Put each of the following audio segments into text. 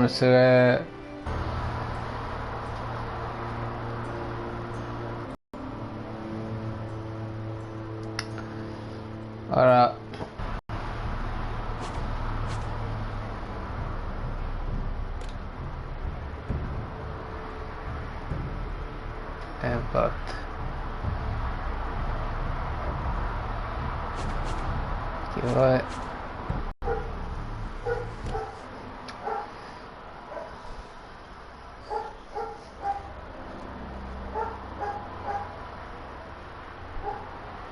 devono essere... Ora... Infatti... Che vuoi...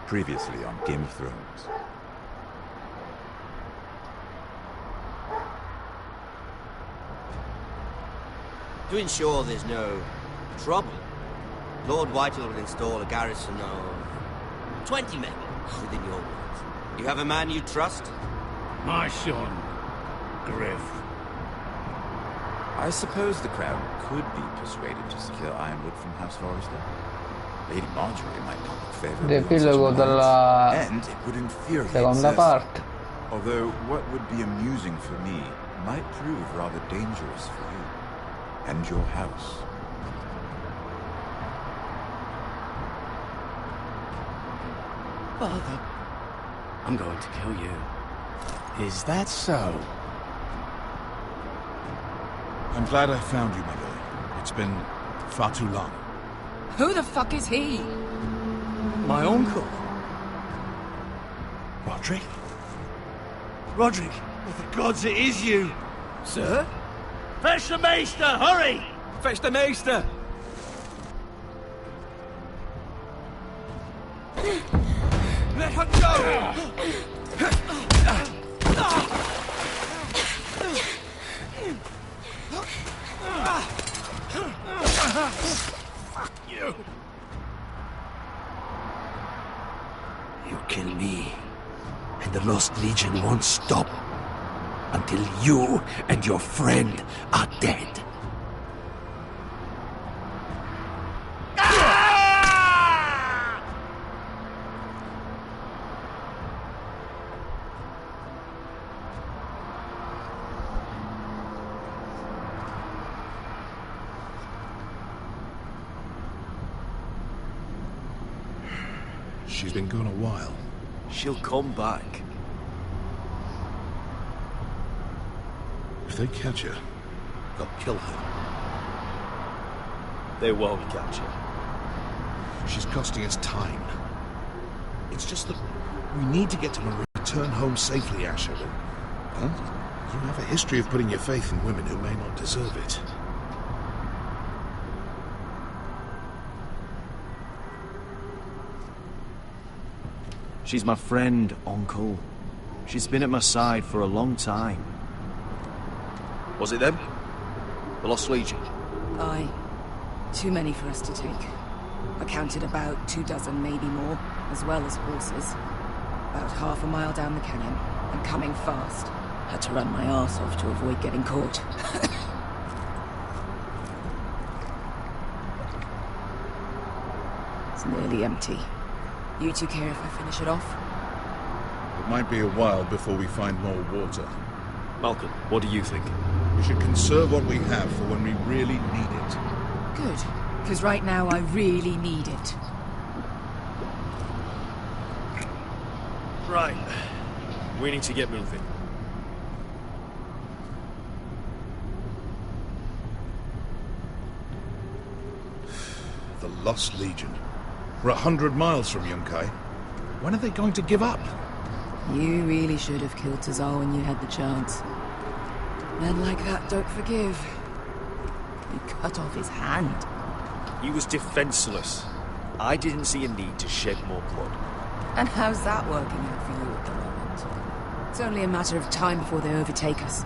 Previously on Game of Thrones. To ensure there's no trouble, Lord Whitehall will install a garrison of 20 men within your walls. You have a man you trust? My son, Griff. I suppose the Crown could be persuaded to secure Ironwood from House Forrester. Lady Marjorie might not look favorably on such L'epilogo a della alliance, and it would infuriate seconda Cersei. parte. Although what would be amusing for me might prove rather dangerous for you and your house. Father, I'm going to kill you. Is that so? I'm glad I found you, Mother. It's been far too long. Who the fuck is he? My uncle. Roderick? Roderick, for the gods, it is you! Sir? Fetch the Maester, hurry! Fetch the Maester! Let her go! Fuck you! You kill me, and the Lost Legion won't stop until you and your friend are dead. She's been gone a while. She'll come back. If they catch her, they'll kill her. They won't catch her. She's costing us time. It's just that we need to get to Marie. Return home safely, Asher. Huh? You have a history of putting your faith in women who may not deserve it. She's my friend, Uncle. She's been at my side for a long time. Was it them? The Lost Legion? Aye. Too many for us to take. I counted about 24, maybe more, as well as horses. About half a mile down the canyon, and coming fast. Had to run my arse off to avoid getting caught. It's nearly empty. You two care if I finish it off? It might be a while before we find more water. Malcolm, what do you think? We should conserve what we have for when we really need it. Good, because right now I really need it. Right. We need to get moving. The Lost Legion. We're 100 miles from Yunkai. When are they going to give up? You really should have killed Tazal when you had the chance. Men like that don't forgive. You cut off his hand. He was defenseless. I didn't see a need to shed more blood. And how's that working out for you at the moment? It's only a matter of time before they overtake us.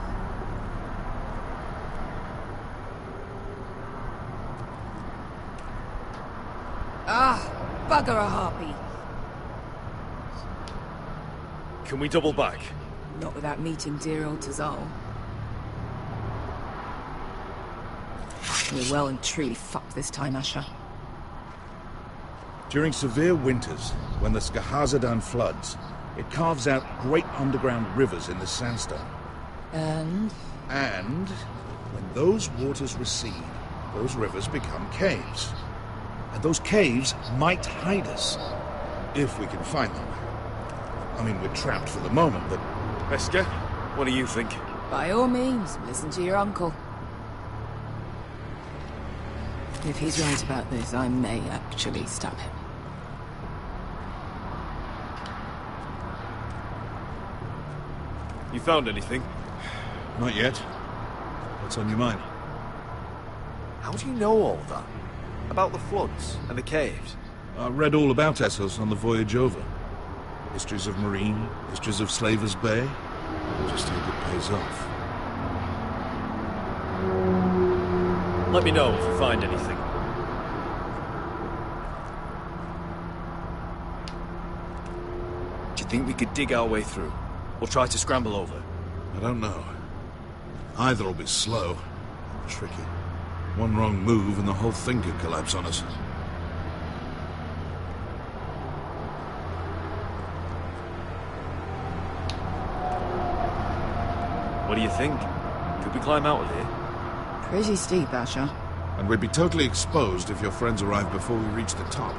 Ah, bugger a harpy. Can we double back? Not without meeting dear old Tazal. We're well and truly fucked this time, Asher. During severe winters, when the Skahazadan floods, it carves out great underground rivers in the sandstone. And? And when those waters recede, those rivers become caves. And those caves might hide us, if we can find them. I mean, we're trapped for the moment, but... VECCHIA, what do you think? By all means, listen to your uncle. If he's right about this, I may actually stop him. You found anything? Not yet. What's on your mind? How do you know all that? About the floods and the caves? I read all about Essos on the voyage over. Histories of Marine, histories of Slavers Bay. I just hope it pays off. Let me know if you find anything. Do you think we could dig our way through? Or try to scramble over? I don't know. Either will be slow and tricky. One wrong move and the whole thing could collapse on us. What do you think? Could we climb out of here? Pretty steep, Asher. And we'd be totally exposed if your friends arrived before we reached the top.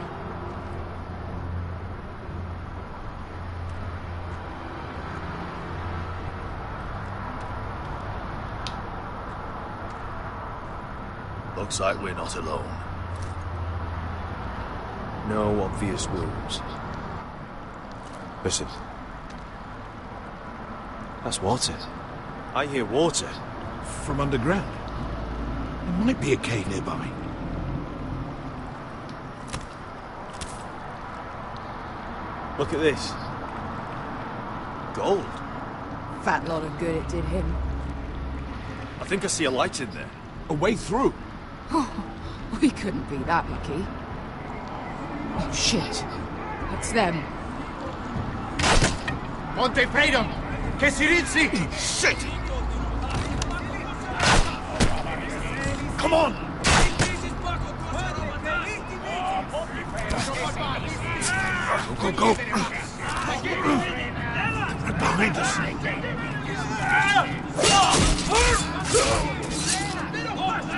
Looks like we're not alone. No obvious wounds. Listen. That's water. I hear water. From underground. There might be a cave nearby. Look at this. Gold. Fat lot of good it did him. I think I see a light in there. A way through. We couldn't be that lucky. Oh, shit. That's them. Monte Freedom! Che si rizzi! Shit! Come on! Go, go, go! Right behind us!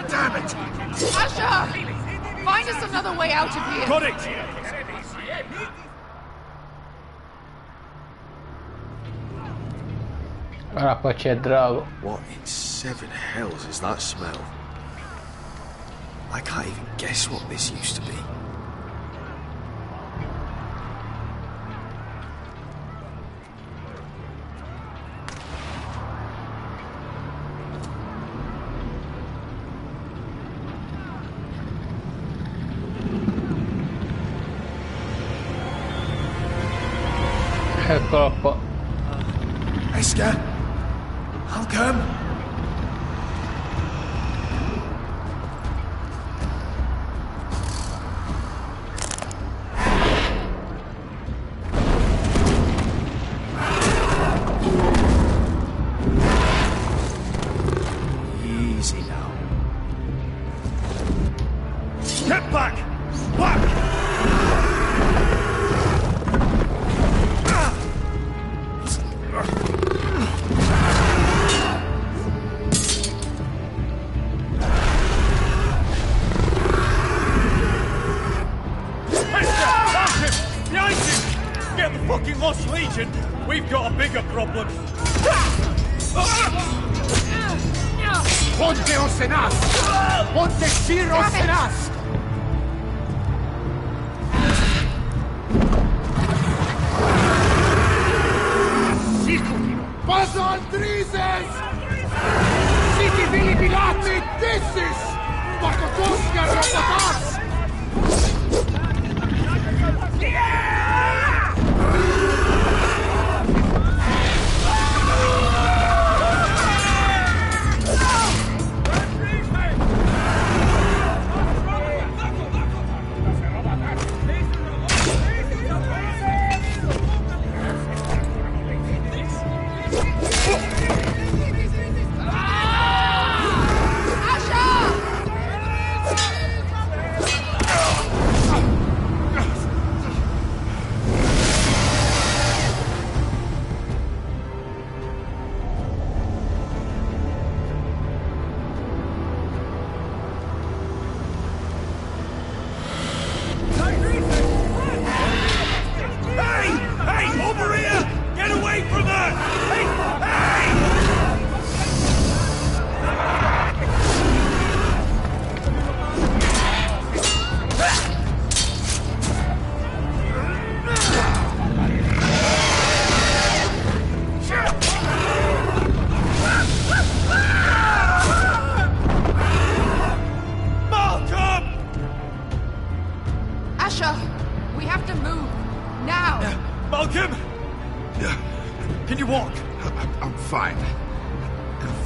Damn it! Asher! Find us another way out of here! Got it! Ora qua c'è il drago. What in seven hells is that smell? I can't even guess what this used to be. Eccolo qua. VECCHIA, I'll come. Easy now. Get back! Back! Fucking Lost Legion! We've got a bigger problem! Ponte Osenas! Ponte Sir Osenas! Paso al Drises! Siti Vili Pilati Dissis! Pakotoska Rapatas!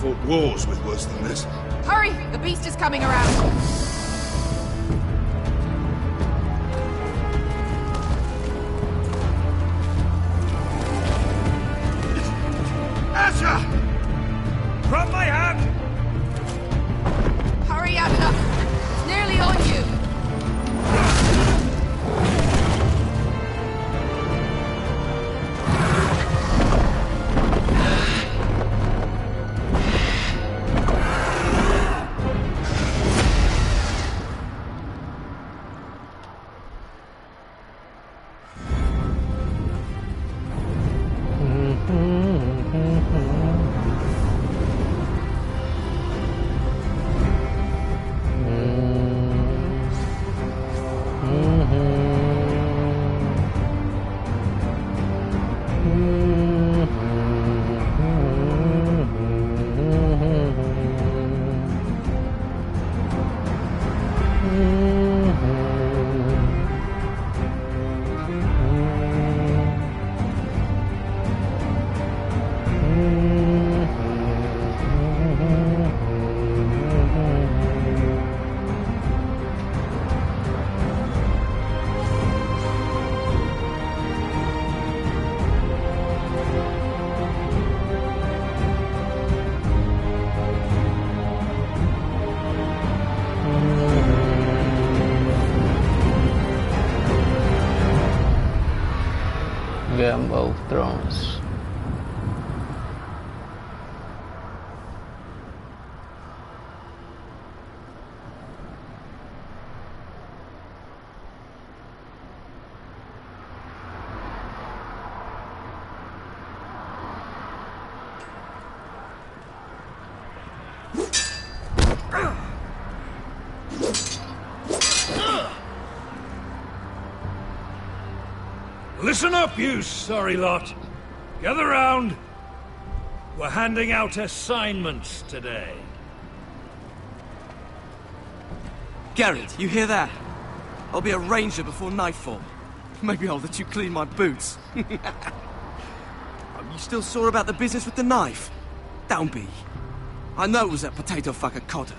fought wars with worse than this. Hurry! The beast is coming around! Asher! Drop my hand! Hurry, Adina! It's nearly on you! Game of Thrones. Listen up, you sorry lot. Gather round. We're handing out assignments today. Garrett, you hear that? I'll be a ranger before nightfall. Maybe I'll let you clean my boots. You still sore about the business with the knife? Don't be. I know it was that potato fucker Cotter.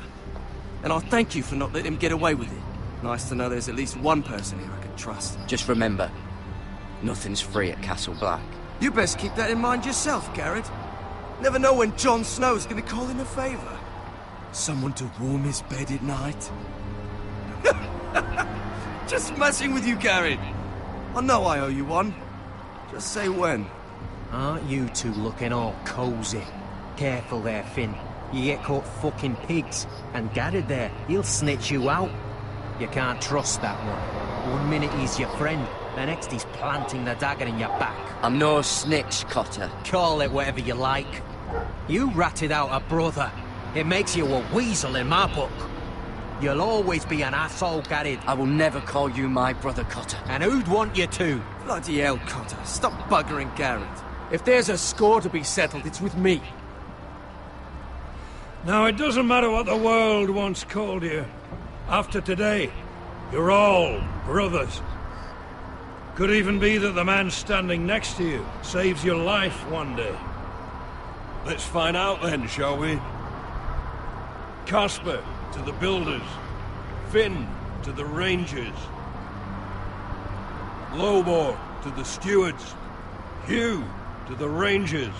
And I'll thank you for not letting him get away with it. Nice to know there's at least one person here I can trust. Just remember, nothing's free at Castle Black. You best keep that in mind yourself, Garrett. Never know when Jon Snow's gonna call in a favor. Someone to warm his bed at night. Just messing with you, Garrett. I know I owe you one. Just say when. Aren't you two looking all cozy? Careful there, Finn. You get caught fucking pigs. And Garrett there, he'll snitch you out. You can't trust that one. One minute he's your friend, the next he's planting the dagger in your back. I'm no snitch, Cotter. Call it whatever you like. You ratted out a brother. It makes you a weasel in my book. You'll always be an asshole, Garrett. I will never call you my brother, Cotter. And who'd want you to? Bloody hell, Cotter. Stop buggering Garrett. If there's a score to be settled, it's with me. Now, it doesn't matter what the world once called you. After today, you're all brothers. Could even be that the man standing next to you saves your life one day. Let's find out then, shall we? Casper to the builders. Finn to the rangers. Lobor to the stewards. Hugh to the rangers.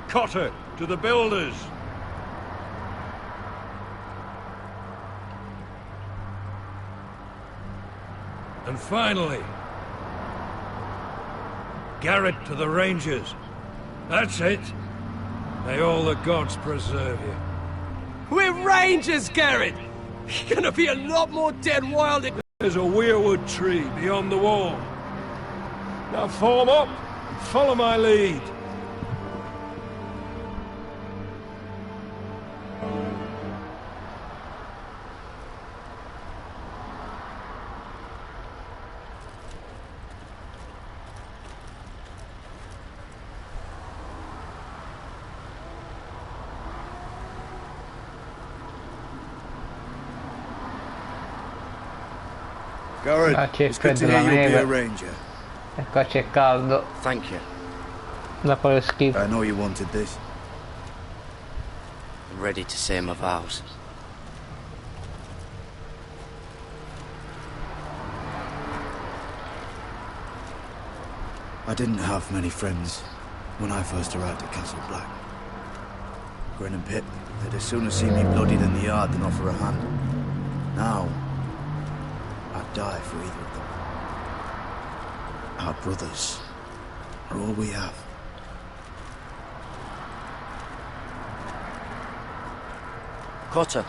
Cotter to the builders. And finally, Garrett to the Rangers. That's it. May all the gods preserve you. We're Rangers, Garrett! You're gonna be a lot more dead wild in... There's a weirwood tree beyond the wall. Now form up, follow my lead. Garrett, it's good to hear you'll be a ranger. E qua c'è caldo. Thank you. Dopo lo schifo. I know you wanted this. ready to say my vows. I didn't have many friends when I first arrived at Castle Black. Grin and Pip, they'd as soon as see me bloodied in the yard than offer a hand. Now, I'd die for either of them. Our brothers are all we have. Cotter.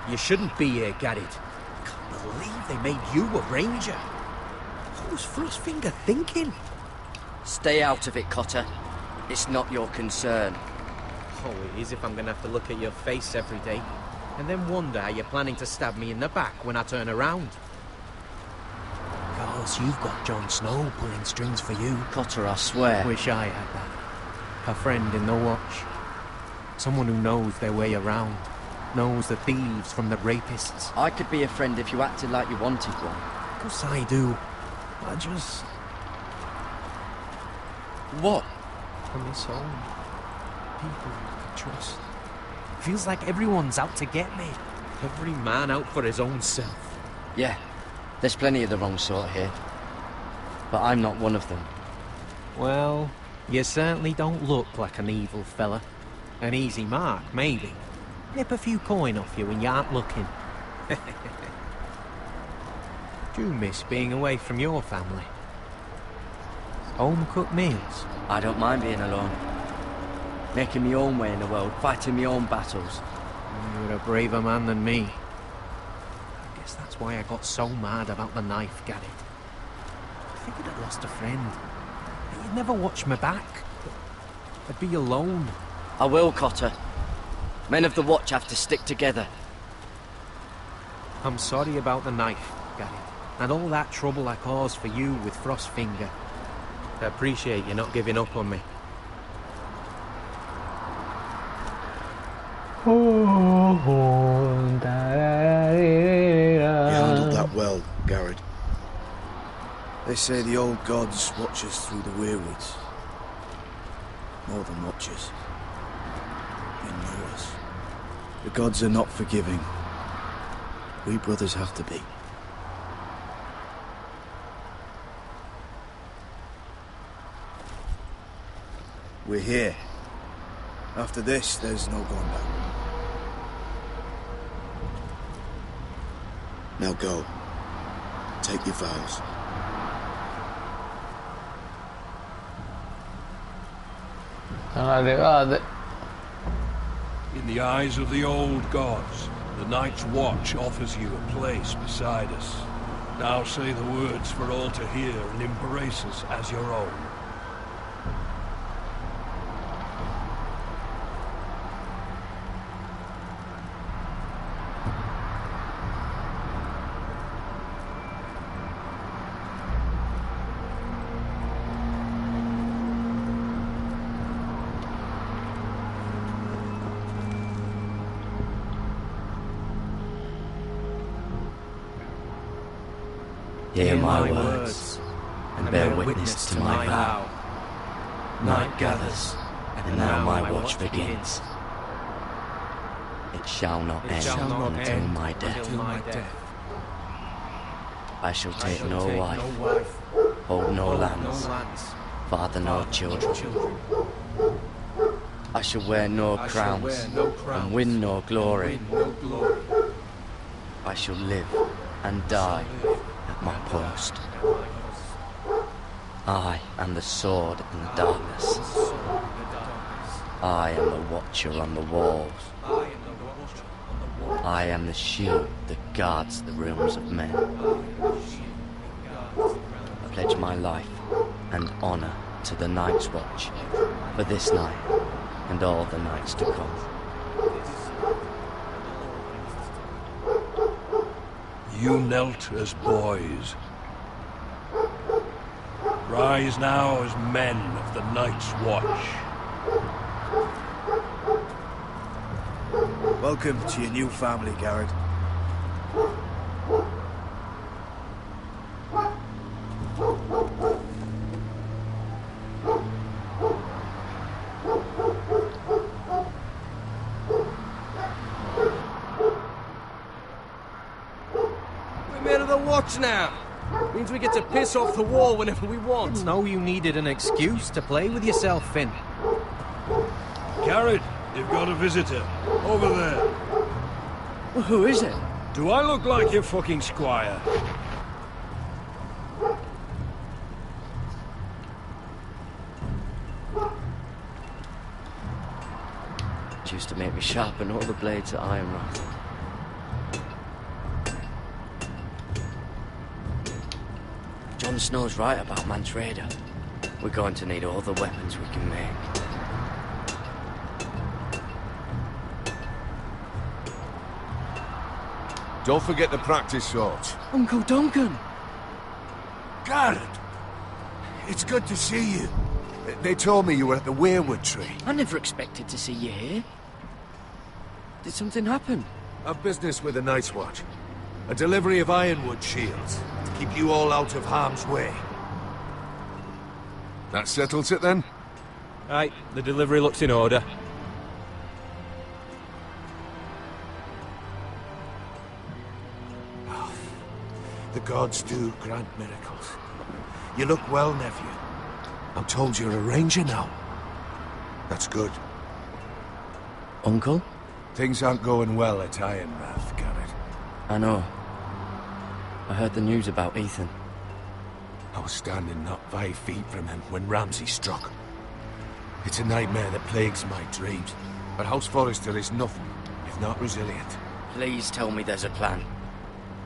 You shouldn't be here, Garrett. I can't believe they made you a ranger. What was Frostfinger thinking? Stay out of it, Cotter. It's not your concern. Oh, it is if I'm gonna have to look at your face every day, and then wonder how you're planning to stab me in the back when I turn around. Because you've got Jon Snow pulling strings for you. Cotter, I swear. Wish I had that. A friend in the watch. Someone who knows their way around. Knows the thieves from the rapists. I could be a friend if you acted like you wanted one. Of course I do. I just... What? I miss home. People you can trust. Feels like everyone's out to get me. Every man out for his own self. Yeah, there's plenty of the wrong sort here. But I'm not one of them. Well, you certainly don't look like an evil fella. An easy mark, maybe. Nip a few coin off you when you aren't looking. Do you miss being away from your family? Home-cooked meals? I don't mind being alone. Making my own way in the world, fighting my own battles. You're a braver man than me. I guess that's why I got so mad about the knife, Garrett. I figured I'd lost a friend. You'd never watch me back. I'd be alone. I will, Cotter. Men of the Watch have to stick together. I'm sorry about the knife, Garrett, and all that trouble I caused for you with Frostfinger. I appreciate you not giving up on me. You handled that well, Garrett. They say the old gods watch us through the weirwoods. More than watchers. They know us. The gods are not forgiving. We brothers have to be. We're here. After this, there's no going back. Now go. Take your vows. In the eyes of the old gods, the Night's Watch offers you a place beside us. Now say the words for all to hear and embrace us as your own. Hear my words, and bear witness to my vow. Night gathers, and now my watch begins. It shall not end until my death. I shall take no wife, hold no lands, father no children. I shall wear no crowns, and win no glory. I shall live and die at my post. I am the sword in the darkness. I am the watcher on the walls. I am the shield that guards the realms of men. I pledge my life and honor to the Night's Watch for this night and all the nights to come. You knelt as boys. Rise now as men of the Night's Watch. Welcome to your new family, Garrett. the watch now. Means we get to piss off the wall whenever we want. Didn't know you needed an excuse to play with yourself, Finn. Garrett, you've got a visitor. Over there. Well, who is it? Do I look like your fucking squire? Used to make me sharpen all the blades at iron rod. Jon Snow's right about Mance Rayder. We're going to need all the weapons we can make. Don't forget the practice swords. Uncle Duncan! Garrett! It's good to see you. They told me you were at the weirwood tree. I never expected to see you here. Did something happen? I've business with the Night's Watch. A delivery of ironwood shields to keep you all out of harm's way. That settles it then? Aye, the delivery looks in order. Oh, the gods do grant miracles. You look well, nephew. I'm told you're a ranger now. That's good. Uncle? Things aren't going well at Ironrath, Garrett. I know. I heard the news about Ethan. I was standing not 5 feet from him when Ramsay struck. It's a nightmare that plagues my dreams. But House Forrester is nothing if not resilient. Please tell me there's a plan.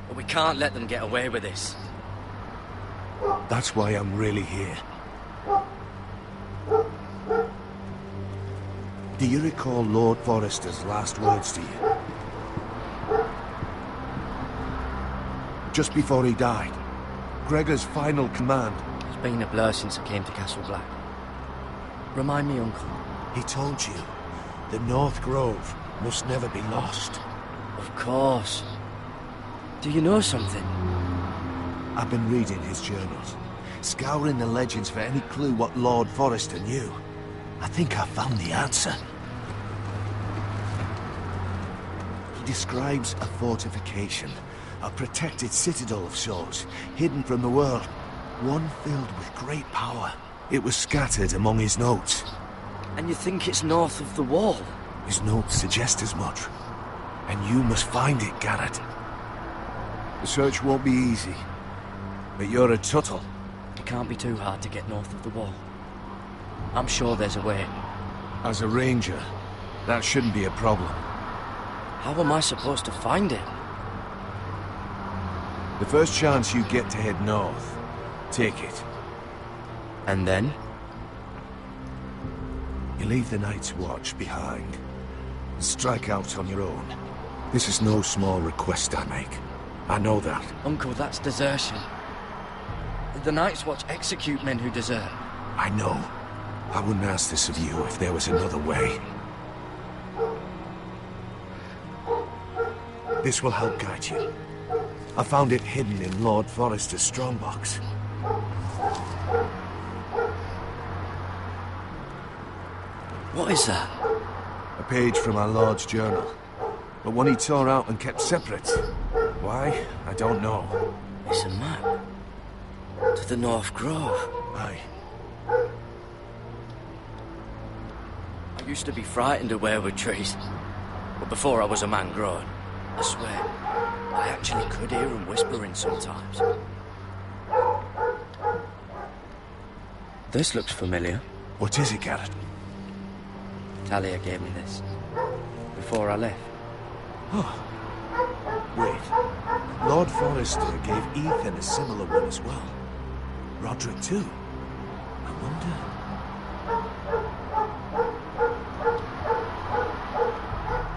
But we can't let them get away with this. That's why I'm really here. Do you recall Lord Forrester's last words to you? Just before he died, Gregor's final command. It's been a blur since I came to Castle Black. Remind me, Uncle. He told you the North Grove must never be lost. Of course. Do you know something? I've been reading his journals, scouring the legends for any clue what Lord Forrester knew. I think I found the answer. He describes a fortification, a protected citadel of sorts, hidden from the world, one filled with great power. It was scattered among his notes. And you think it's north of the wall? His notes suggest as much. And you must find it, Garrett. The search won't be easy, but you're a Tuttle. It can't be too hard to get north of the wall. I'm sure there's a way. As a ranger, that shouldn't be a problem. How am I supposed to find it? The first chance you get to head north, take it. And then? You leave the Night's Watch behind. And strike out on your own. This is no small request I make. I know that. Uncle, that's desertion. The Night's Watch execute men who desert. I know. I wouldn't ask this of you if there was another way. This will help guide you. I found it hidden in Lord Forrester's strongbox. What is that? A page from our Lord's journal. But one he tore out and kept separate. Why? I don't know. It's a map. To the North Grove. Aye. I used to be frightened of weirwood trees. But before I was a man grown, I swear, I actually could hear them whispering sometimes. This looks familiar. What is it, Garrett? Talia gave me this. Before I left. Oh. Wait. Lord Forrester gave Ethan a similar one as well. Roderick too. I wonder...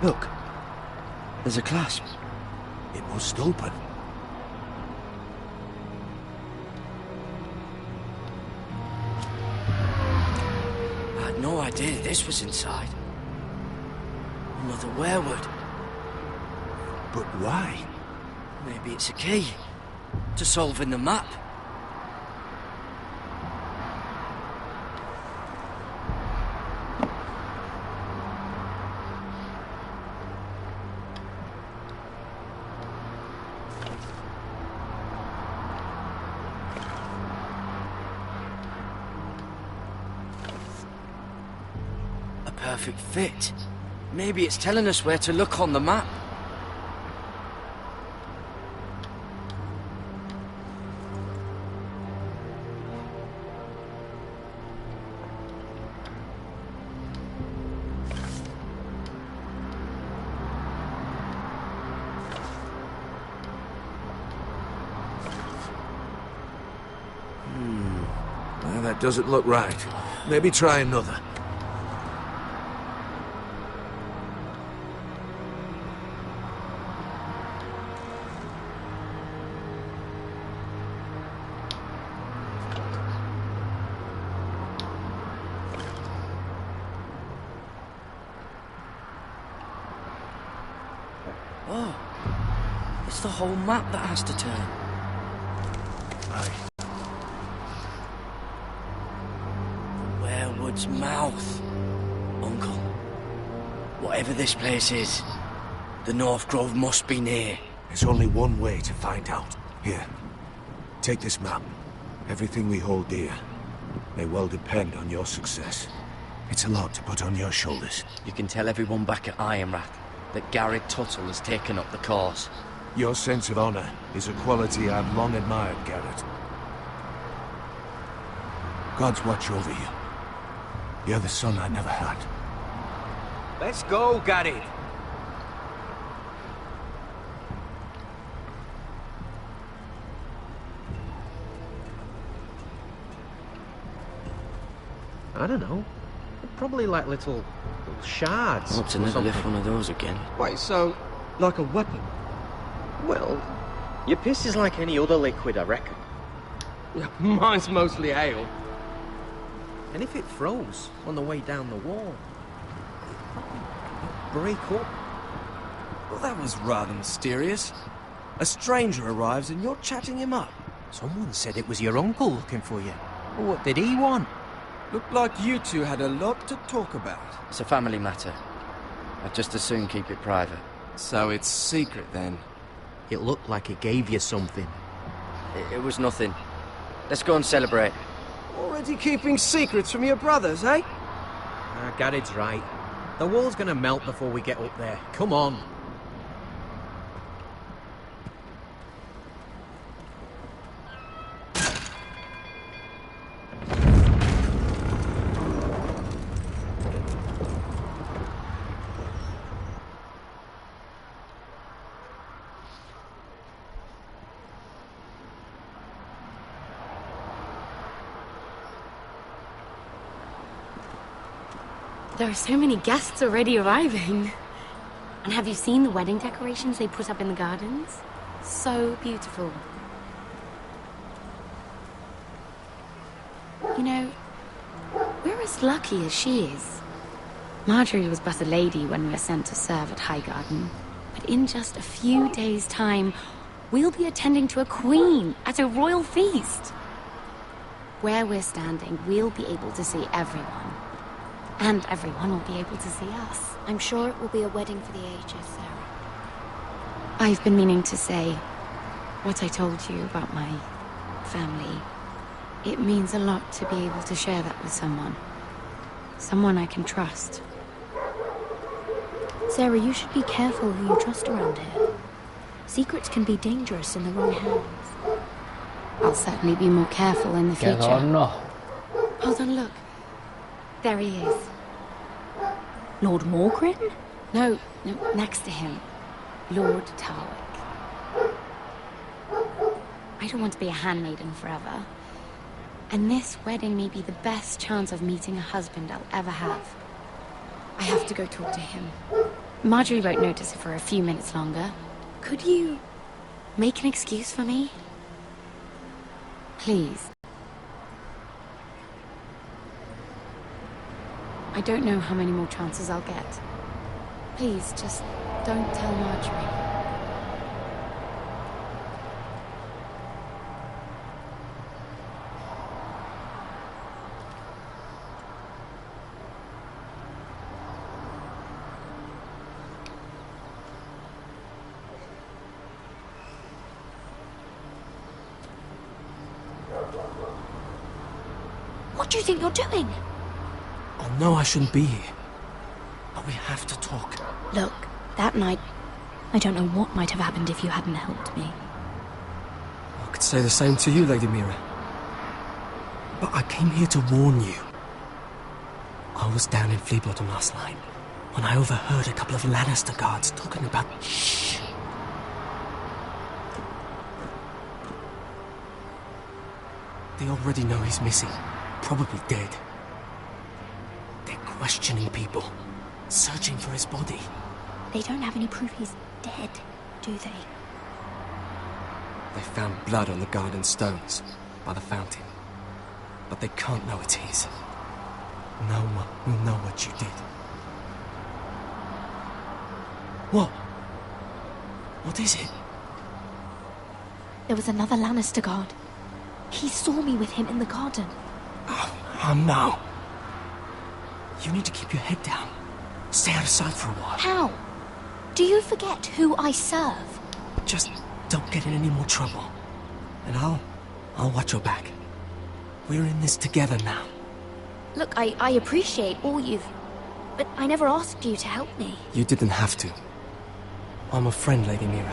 Look. There's a clasp. It must open. I had no idea this was inside. Another weirwood. But why? Maybe it's a key to solving the map. perfect fit. Maybe it's telling us where to look on the map. Well, that doesn't look right. Maybe try another. Oh, it's the whole map that has to turn. Aye. Werewood's mouth. Uncle, whatever this place is, the North Grove must be near. There's only one way to find out. Here, take this map. Everything we hold dear may well depend on your success. It's a lot to put on your shoulders. You can tell everyone back at Ironrath that Garrett Tuttle has taken up the cause. Your sense of honor is a quality I've long admired, Garrett. God's watch over you. You're the son I never had. Let's go, Garrett. I don't know. Probably like little shards. Not to never lift one of those again. Wait, so, like a weapon? Well, your piss is like any other liquid, I reckon. Mine's mostly ale. And if it froze on the way down the wall, it'd break up. Well, that was rather mysterious. A stranger arrives and you're chatting him up. Someone said it was your uncle looking for you. What did he want? Looked like you two had a lot to talk about. It's a family matter. I'd just as soon keep it private. So it's secret, then? It looked like he gave you something. It was nothing. Let's go and celebrate. Already keeping secrets from your brothers, eh? Garrett's right. The wall's gonna melt before we get up there. Come on. There are so many guests already arriving. And have you seen the wedding decorations they put up in the gardens? So beautiful. You know, we're as lucky as she is. Marjorie was but a lady when we were sent to serve at Highgarden. But in just a few days' time, we'll be attending to a queen at a royal feast. Where we're standing, we'll be able to see everyone. And everyone will be able to see us. I'm sure it will be a wedding for the ages, Sarah. I've been meaning to say what I told you about my family. It means a lot to be able to share that with someone. Someone I can trust. Sarah, you should be careful who you trust around here. Secrets can be dangerous in the wrong hands. I'll certainly be more careful in the future. Hold on, look. There he is. Lord Morgrin? No, next to him. Lord Tarwick. I don't want to be a handmaiden forever. And this wedding may be the best chance of meeting a husband I'll ever have. I have to go talk to him. Marjorie won't notice it for a few minutes longer. Could you make an excuse for me? Please. I don't know how many more chances I'll get. Please, just don't tell Marjorie. What do you think you're doing? Oh, no, I shouldn't be here. We have to talk. Look, that night, I don't know what might have happened if you hadn't helped me. I could say the same to you, Lady Mira. But I came here to warn you. I was down in Fleabottom last night when I overheard a couple of Lannister guards talking about... Shh! They already know he's missing, probably dead. They're questioning people, searching for his body. They don't have any proof he's dead, do they? They found blood on the garden stones by the fountain. But they can't know it's his. No one will know what you did. What? What is it? There was another Lannister guard. He saw me with him in the garden. Oh no. You need to keep your head down. Stay out of sight for a while. How? Do you forget who I serve? Just don't get in any more trouble. And I'll watch your back. We're in this together now. Look, I appreciate all you've... But I never asked you to help me. You didn't have to. I'm a friend, Lady Mira.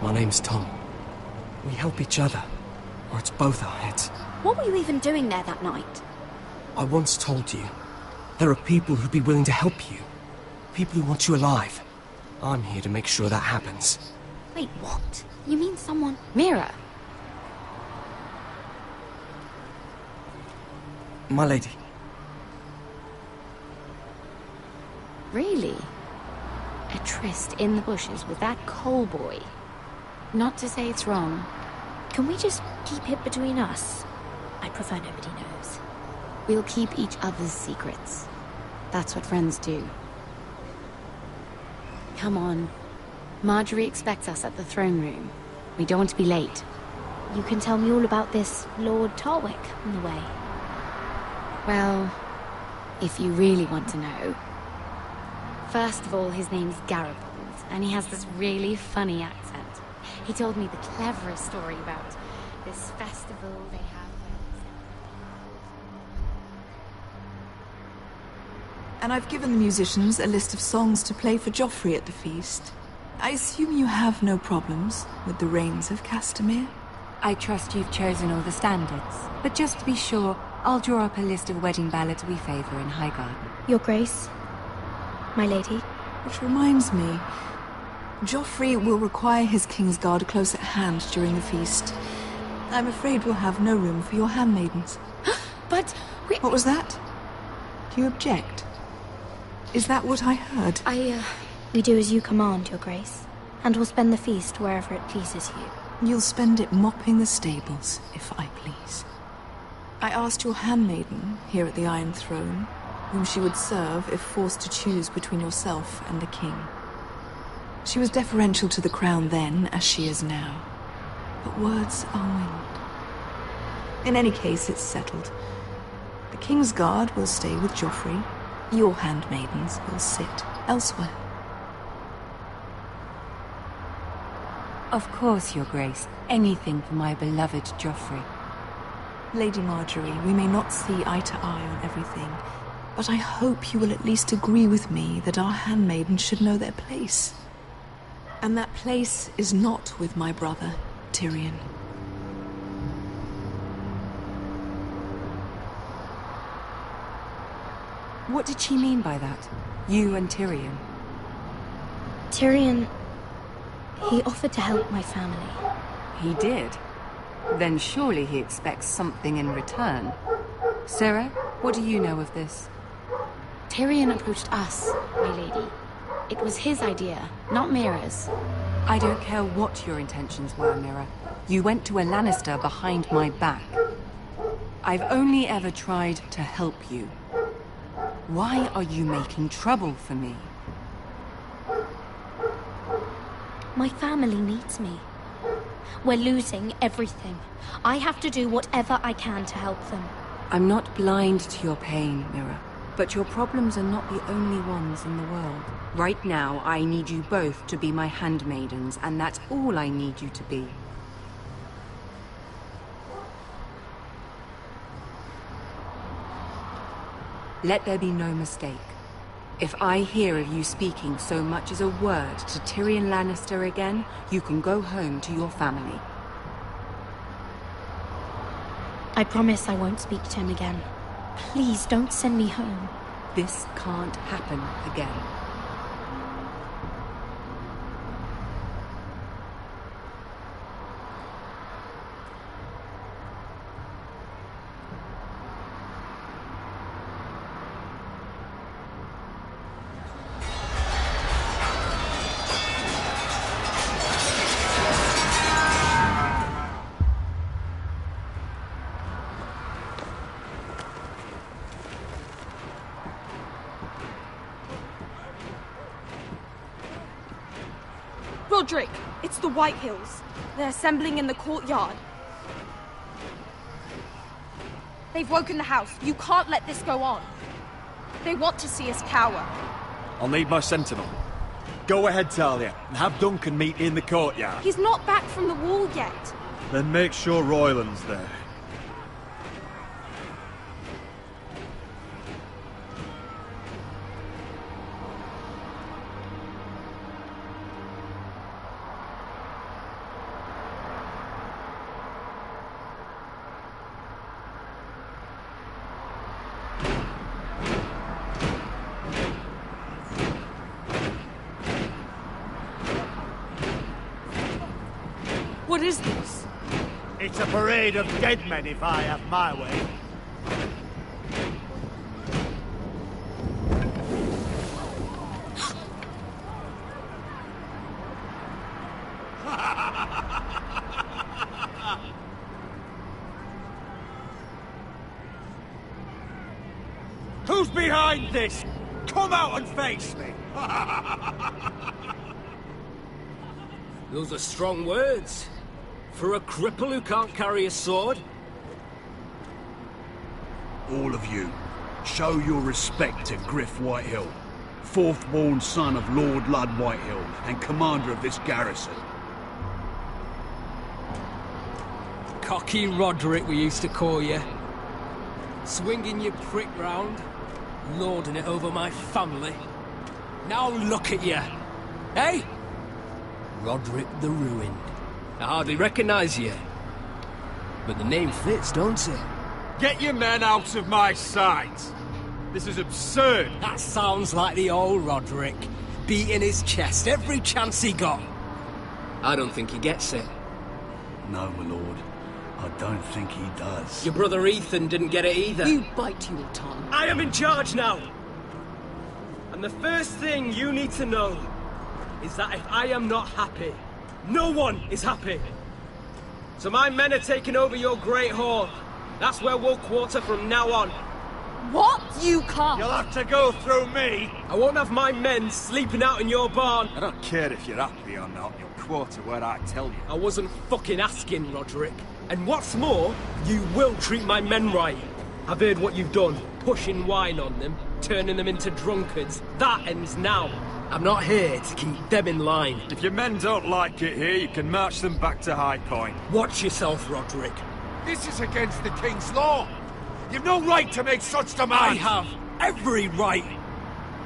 My name's Tom. We help each other, or it's both our heads. What were you even doing there that night? I once told you, there are people who'd be willing to help you. People who want you alive. I'm here to make sure that happens. Wait, what? You mean someone... Mira? My lady. Really? A tryst in the bushes with that coal boy? Not to say it's wrong. Can we just keep it between us? I prefer nobody knows. We'll keep each other's secrets. That's what friends do. Come on. Marjorie expects us at the throne room. We don't want to be late. You can tell me all about this Lord Tarwick on the way. Well, if you really want to know. First of all, his name's Garibald, and he has this really funny accent. He told me the cleverest story about this festival they have there. And I've given the musicians a list of songs to play for Joffrey at the feast. I assume you have no problems with the Rains of Castamere? I trust you've chosen all the standards, but just to be sure, I'll draw up a list of wedding ballads we favor in Highgarden. Your Grace, my lady. Which reminds me, Joffrey will require his Kingsguard close at hand during the feast. I'm afraid we'll have no room for your handmaidens. But we... What was that? Do you object? Is that what I heard? We do as you command, Your Grace, and we'll spend the feast wherever it pleases you. You'll spend it mopping the stables, if I please. I asked your handmaiden, here at the Iron Throne, whom she would serve if forced to choose between yourself and the king. She was deferential to the crown then, as she is now. But words are wind. In any case, it's settled. The Kingsguard will stay with Joffrey. Your handmaidens will sit elsewhere. Of course, Your Grace. Anything for my beloved Joffrey. Lady Marjorie, we may not see eye to eye on everything, but I hope you will at least agree with me that our handmaidens should know their place. And that place is not with my brother, Tyrion. What did she mean by that? You and Tyrion? Tyrion... he offered to help my family. He did? Then surely he expects something in return. Sarah, what do you know of this? Tyrion approached us, my lady. It was his idea, not Mira's. I don't care what your intentions were, Mira. You went to a Lannister behind my back. I've only ever tried to help you. Why are you making trouble for me? My family needs me. We're losing everything. I have to do whatever I can to help them. I'm not blind to your pain, Mira. But your problems are not the only ones in the world. Right now, I need you both to be my handmaidens, and that's all I need you to be. Let there be no mistake. If I hear of you speaking so much as a word to Tyrion Lannister again, you can go home to your family. I promise I won't speak to him again. Please don't send me home. This can't happen again. Roderick, it's the White Hills. They're assembling in the courtyard. They've woken the house. You can't let this go on. They want to see us cower. I'll need my sentinel. Go ahead, Talia, and have Duncan meet in the courtyard. He's not back from the wall yet. Then make sure Royland's there. What is this? It's a parade of dead men if I have my way. Who's behind this? Come out and face me! Those are strong words. For a cripple who can't carry a sword? All of you, show your respect to Griff Whitehill, fourth-born son of Lord Ludd Whitehill and commander of this garrison. Cocky Roderick, we used to call you. Swinging your prick round, lording it over my family. Now look at you, eh? Roderick the Ruined. I hardly recognise you. But the name fits, don't it? Get your men out of my sight! This is absurd! That sounds like the old Roderick, beating his chest every chance he got. I don't think he gets it. No, my lord. I don't think he does. Your brother Ethan didn't get it either. You bite your tongue. I am in charge now! And the first thing you need to know is that if I am not happy, no one is happy. So my men are taking over your great hall. That's where we'll quarter from now on. What? You can't. You'll have to go through me. I won't have my men sleeping out in your barn. I don't care if you're happy or not. You'll quarter where I tell you. I wasn't fucking asking, Roderick. And what's more, you will treat my men right. I've heard what you've done. Pushing wine on them, turning them into drunkards. That ends now. I'm not here to keep them in line. If your men don't like it here, you can march them back to High Point. Watch yourself, Roderick. This is against the King's law. You've no right to make such demands. I have every right.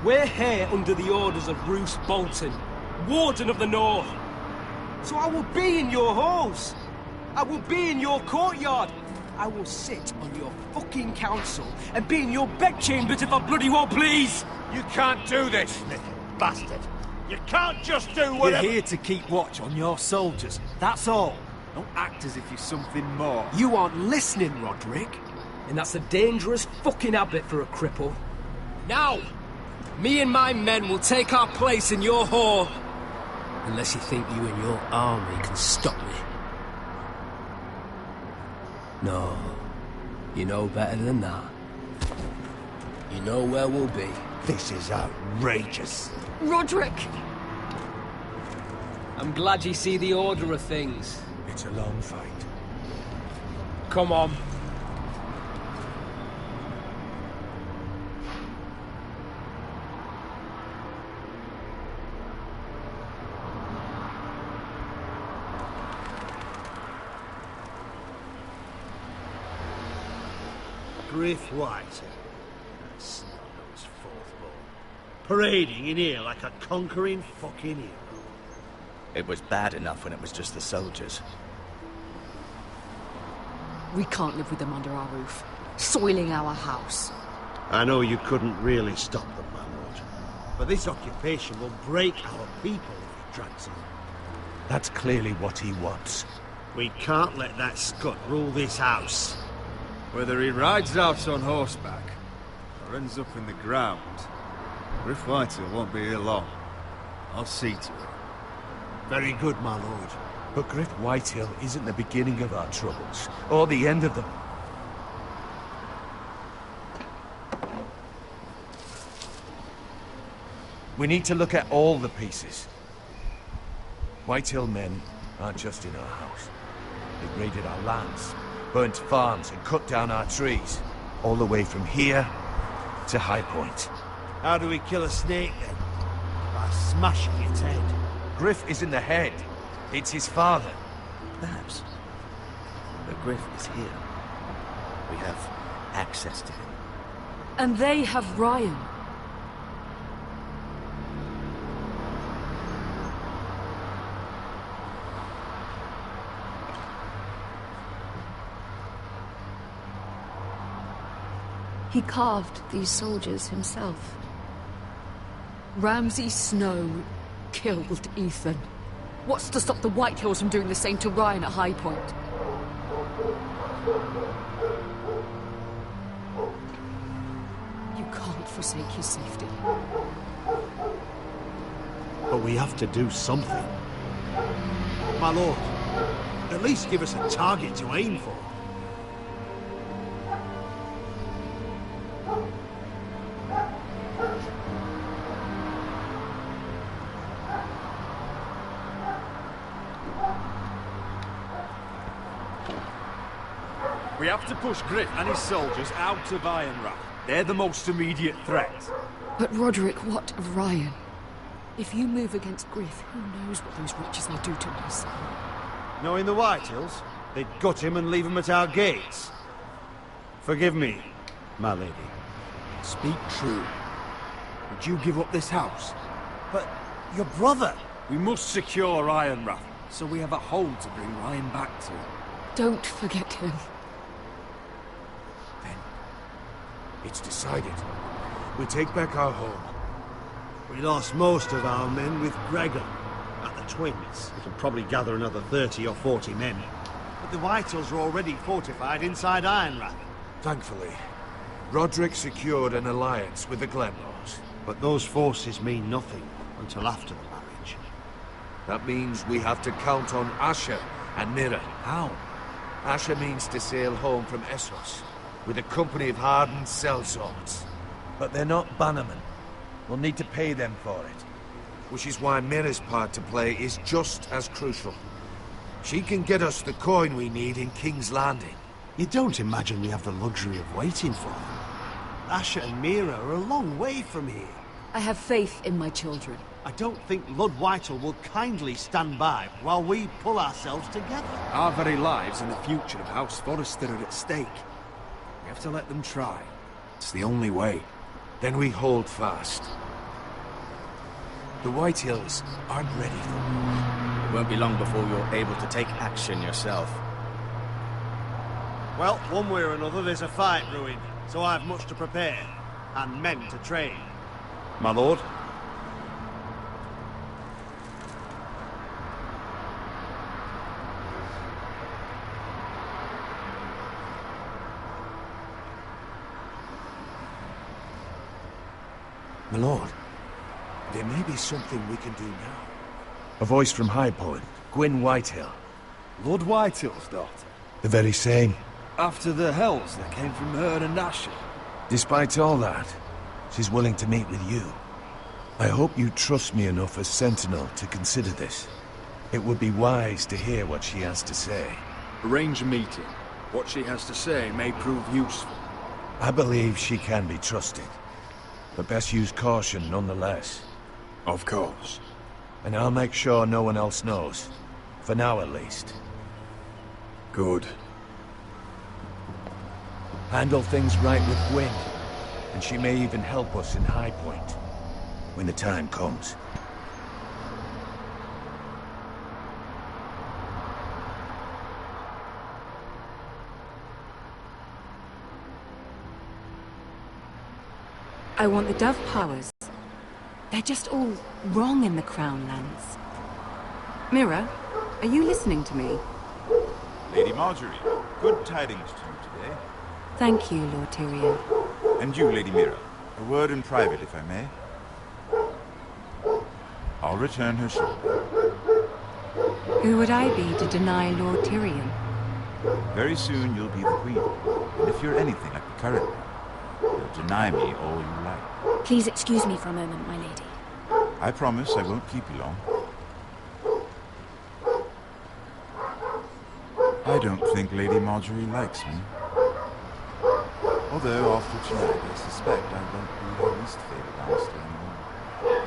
We're here under the orders of Roose Bolton, Warden of the North. So I will be in your halls. I will be in your courtyard. I will sit on your fucking council and be in your bedchambers if I bloody well please. You can't do this, little bastard. You can't just do whatever... You're here to keep watch on your soldiers, that's all. Don't act as if you're something more. You aren't listening, Roderick. And that's a dangerous fucking habit for a cripple. Now, me and my men will take our place in your hall. Unless you think you and your army can stop me. No, you know better than that. You know where we'll be. This is outrageous. Roderick! I'm glad you see the order of things. It's a long fight. Come on. Griff White. That son of his fourth-born. parading in here like a conquering fucking hero. It was bad enough when it was just the soldiers. We can't live with them under our roof, soiling our house. I know you couldn't really stop them, my lord. But this occupation will break our people if it drags on. That's clearly what he wants. We can't let that scut rule this house. Whether he rides out on horseback or ends up in the ground, Griff Whitehill won't be here long. I'll see to it. Very good, my lord. But Griff Whitehill isn't the beginning of our troubles, or the end of them. We need to look at all the pieces. Whitehill men aren't just in our house. They raided our lands, burnt farms and cut down our trees. All the way from here to High Point. How do we kill a snake then? By smashing its head. Griff isn't the head. It's his father. Perhaps. But Griff is here. We have access to him. And they have Ryan. He carved these soldiers himself. Ramsay Snow killed Ethan. What's to stop the Whitehills from doing the same to Ryan at High Point? You can't forsake his safety. But we have to do something. My lord, at least give us a target to aim for. We have to push Griff and his soldiers out of Ironrath. They're the most immediate threat. But Roderick, what of Ryan? If you move against Griff, who knows what those witches will do to us? Knowing the Whitehills, they'd gut him and leave him at our gates. Forgive me, my lady. Speak true. Would you give up this house? But your brother... We must secure Ironrath, so we have a home to bring Ryan back to. Don't forget him. It's decided. We take back our home. We lost most of our men with Gregor at the Twins. We can probably gather another 30 or 40 men. But the Whitehills are already fortified inside Ironrath. Thankfully, Roderick secured an alliance with the Glenmores. But those forces mean nothing until after the marriage. That means we have to count on Asher and Nira. How? Asher means to sail home from Essos with a company of hardened sellswords. But they're not bannermen. We'll need to pay them for it. Which is why Mira's part to play is just as crucial. She can get us the coin we need in King's Landing. You don't imagine we have the luxury of waiting for them? Asher and Mira are a long way from here. I have faith in my children. I don't think Lord Whitehill will kindly stand by while we pull ourselves together. Our very lives and the future of House Forrester are at stake. We have to let them try. It's the only way. Then we hold fast. The Whitehills aren't ready for war. It won't be long before you're able to take action yourself. Well, one way or another, there's a fight brewing, so I've much to prepare, and men to train. My lord? My lord, there may be something we can do now. A voice from High Point, Gwyn Whitehill. Lord Whitehill's daughter? The very same. After the hells that came from her and Asher. Despite all that, she's willing to meet with you. I hope you trust me enough as Sentinel to consider this. It would be wise to hear what she has to say. Arrange a meeting. What she has to say may prove useful. I believe she can be trusted. But best use caution nonetheless. Of course. And I'll make sure no one else knows. For now, at least. Good. Handle things right with Gwyn, and she may even help us in High Point. when the time comes. I want the Dove powers. They're just all wrong in the Crown lands. Mira, are you listening to me? Lady Marjorie, good tidings to you today. Thank you, Lord Tyrion. And you, Lady Mira, a word in private, if I may. I'll return her shortly. Who would I be to deny Lord Tyrion? Very soon you'll be the queen, and if you're anything like the current one, you'll deny me all you like. Please excuse me for a moment, my lady. I promise I won't keep you long. I don't think Lady Marjorie likes me. Although after tonight, I suspect I won't be her least favourite master anymore.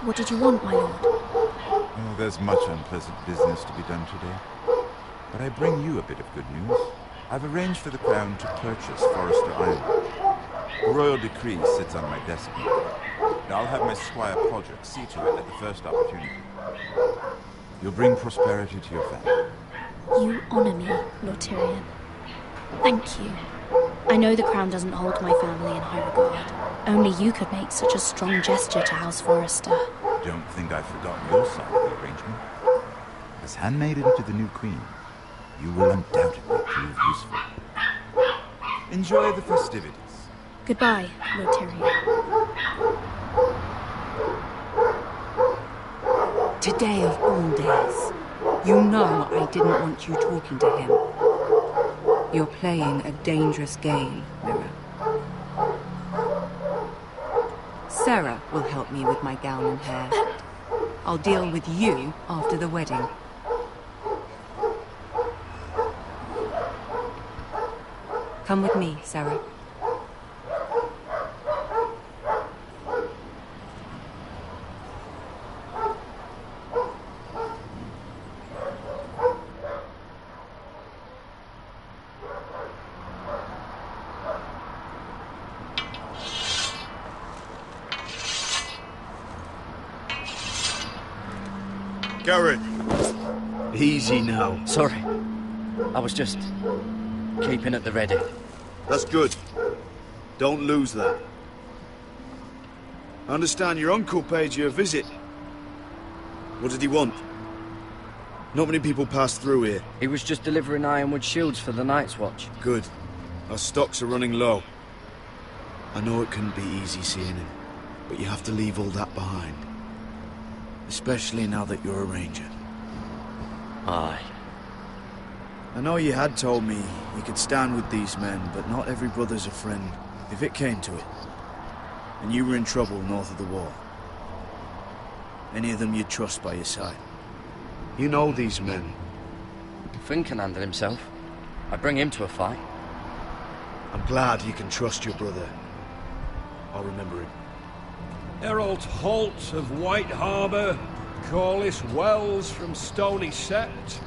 What did you want, my lord? Oh, there's much unpleasant business to be done today. But I bring you a bit of good news. I've arranged for the Crown to purchase Forrester Island. The royal decree sits on my desk now. And I'll have my squire Podrick see to it at the first opportunity. You'll bring prosperity to your family. You honor me, Lord Tyrion. Thank you. I know the Crown doesn't hold my family in high regard. Only you could make such a strong gesture to House Forrester. Don't think I've forgotten your side of the arrangement. As handmaiden to the new queen, you will undoubtedly prove useful. Enjoy the festivities. Goodbye, Lord Tyrion. Today of all days. You know I didn't want you talking to him. You're playing a dangerous game, Mira. Sarah will help me with my gown and hair. I'll deal with you after the wedding. Come with me, Sarah. Garrett! Easy now. Sorry. I was just keeping at the ready. That's good. Don't lose that. I understand your uncle paid you a visit. What did he want? Not many people pass through here. He was just delivering ironwood shields for the Night's Watch. Good. Our stocks are running low. I know it couldn't be easy seeing him, but you have to leave all that behind. Especially now that you're a ranger. Aye. I know you had told me you could stand with these men, but not every brother's a friend, if it came to it. And you were in trouble north of the wall. Any of them you'd trust by your side. You know these men. Finn can handle himself. I bring him to a fight. I'm glad you can trust your brother. I'll remember him. Errol Holt of White Harbour, Corliss Wells from Stony Sept,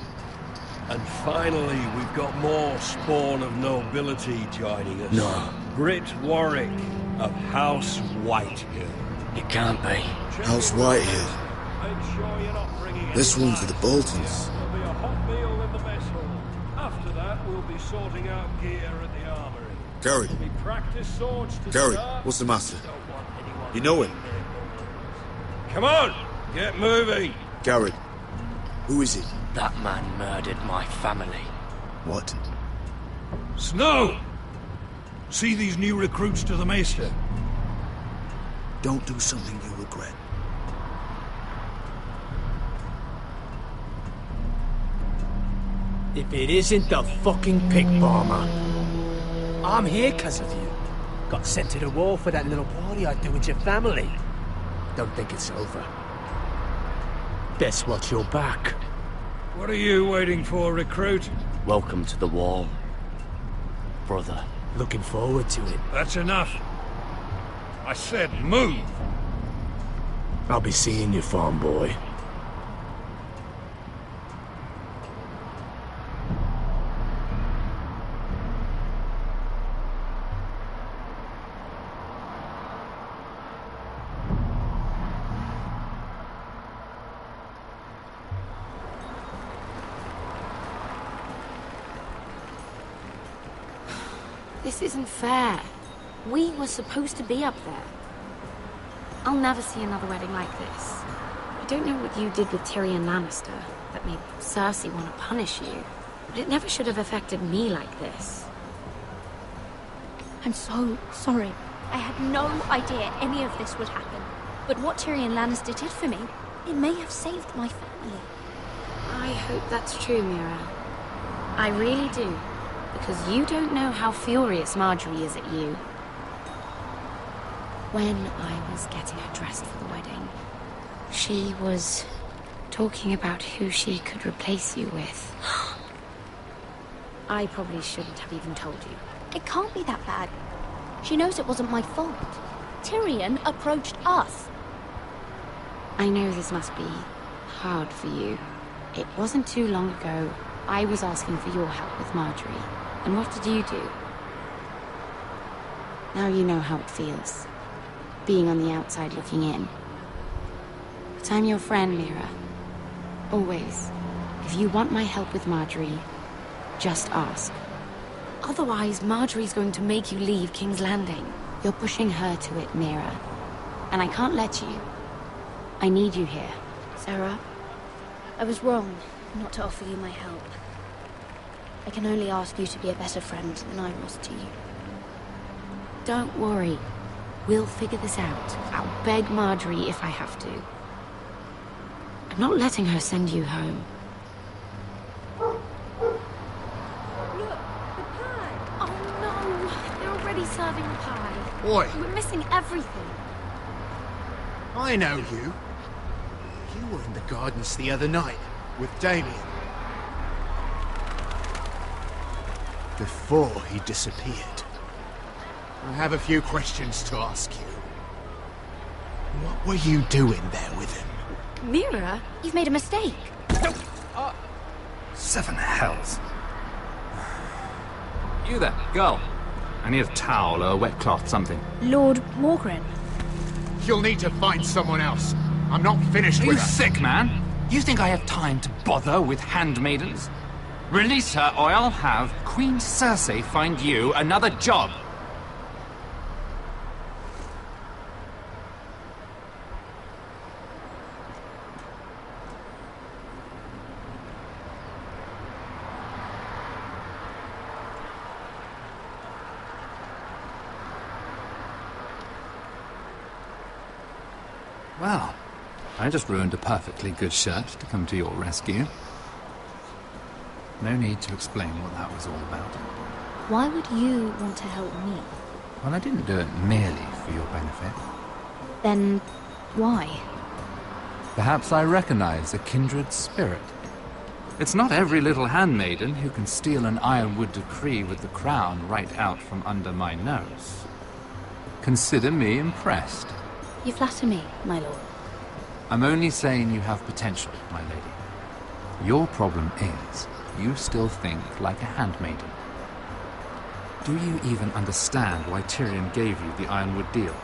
and finally we've got more spawn of nobility joining us. No. Britt Warwick of House Whitehill. It can't be. House Whitehill. This one's for the Boltons. There'll be a hot meal in the mess hall. After that, we'll be sorting out gear at the armory. Gary. There'll be practice swords to Gary, start. what's the matter? You know him? Come on, get moving. Garrett, who is he? That man murdered my family. What? Snow! See these new recruits to the Maester? Don't do something you regret. If it isn't the fucking pig bomber. I'm here 'cause of you. Got sent to the war for that little party I do with your family. Don't think it's over. Best watch your back. What are you waiting for, recruit? Welcome to the wall, brother. Looking forward to it. That's enough. I said move. I'll be seeing you, farm boy. This isn't fair. We were supposed to be up there. I'll never see another wedding like this. I don't know what you did with Tyrion Lannister that made Cersei want to punish you, but it never should have affected me like this. I'm so sorry. I had no idea any of this would happen. But what Tyrion Lannister did for me, it may have saved my family. I hope that's true, Mira. I really do. Because you don't know how furious Marjorie is at you. When I was getting her dressed for the wedding, she was talking about who she could replace you with. I probably shouldn't have even told you. It can't be that bad. She knows it wasn't my fault. Tyrion approached us. I know this must be hard for you. It wasn't too long ago I was asking for your help with Marjorie. And what did you do? Now you know how it feels. Being on the outside looking in. But I'm your friend, Mira. Always. If you want my help with Marjorie, just ask. Otherwise, Marjorie's going to make you leave King's Landing. You're pushing her to it, Mira. And I can't let you. I need you here. Sarah, I was wrong not to offer you my help. I can only ask you to be a better friend than I was to you. Don't worry. We'll figure this out. I'll beg Marjorie if I have to. I'm not letting her send you home. Look, the pie! Oh no! They're already serving the pie. Oi! We're missing everything. I know you. You were in the gardens the other night with Damien. Before he disappeared. I have a few questions to ask you. What were you doing there with him? Mira, you've made a mistake. Seven hells. You there, girl. I need a towel or a wet cloth, something. Lord Morgren. You'll need to find someone else. I'm not finished Are with you her. sick, man? You think I have time to bother with handmaidens? Release her, or I'll have Queen Cersei find you another job. Well, I just ruined a perfectly good shirt to come to your rescue. No need to explain what that was all about. Why would you want to help me? Well, I didn't do it merely for your benefit. Then, why? Perhaps I recognize a kindred spirit. It's not every little handmaiden who can steal an ironwood decree with the crown right out from under my nose. Consider me impressed. You flatter me, my lord. I'm only saying you have potential, my lady. Your problem is, you still think like a handmaiden. Do you even understand why Tyrion gave you the Ironwood deal?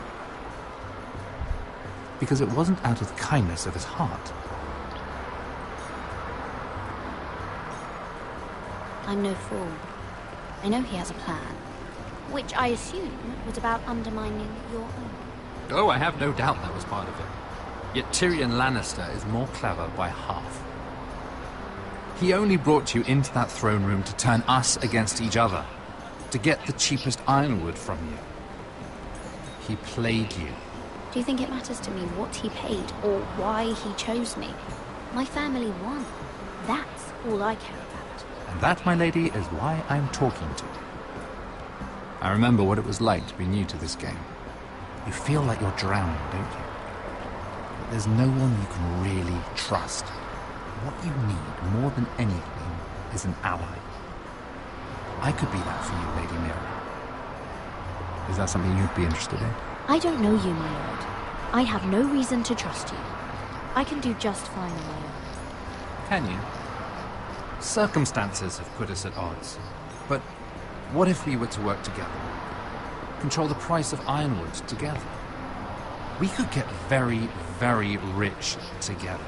Because it wasn't out of the kindness of his heart. I'm no fool. I know he has a plan, which I assume was about undermining your own. Oh, I have no doubt that was part of it. Yet Tyrion Lannister is more clever by half. He only brought you into that throne room to turn us against each other, to get the cheapest ironwood from you. He played you. Do you think it matters to me what he paid or why he chose me? My family won. That's all I care about. And that, my lady, is why I'm talking to you. I remember what it was like to be new to this game. You feel like you're drowning, don't you? But there's no one you can really trust. What you need, more than anything, is an ally. I could be that for you, Lady Mira. Is that something you'd be interested in? I don't know you, my lord. I have no reason to trust you. I can do just fine on my own. Can you? Circumstances have put us at odds. But what if we were to work together? Control the price of ironwood together? We could get very, very rich together.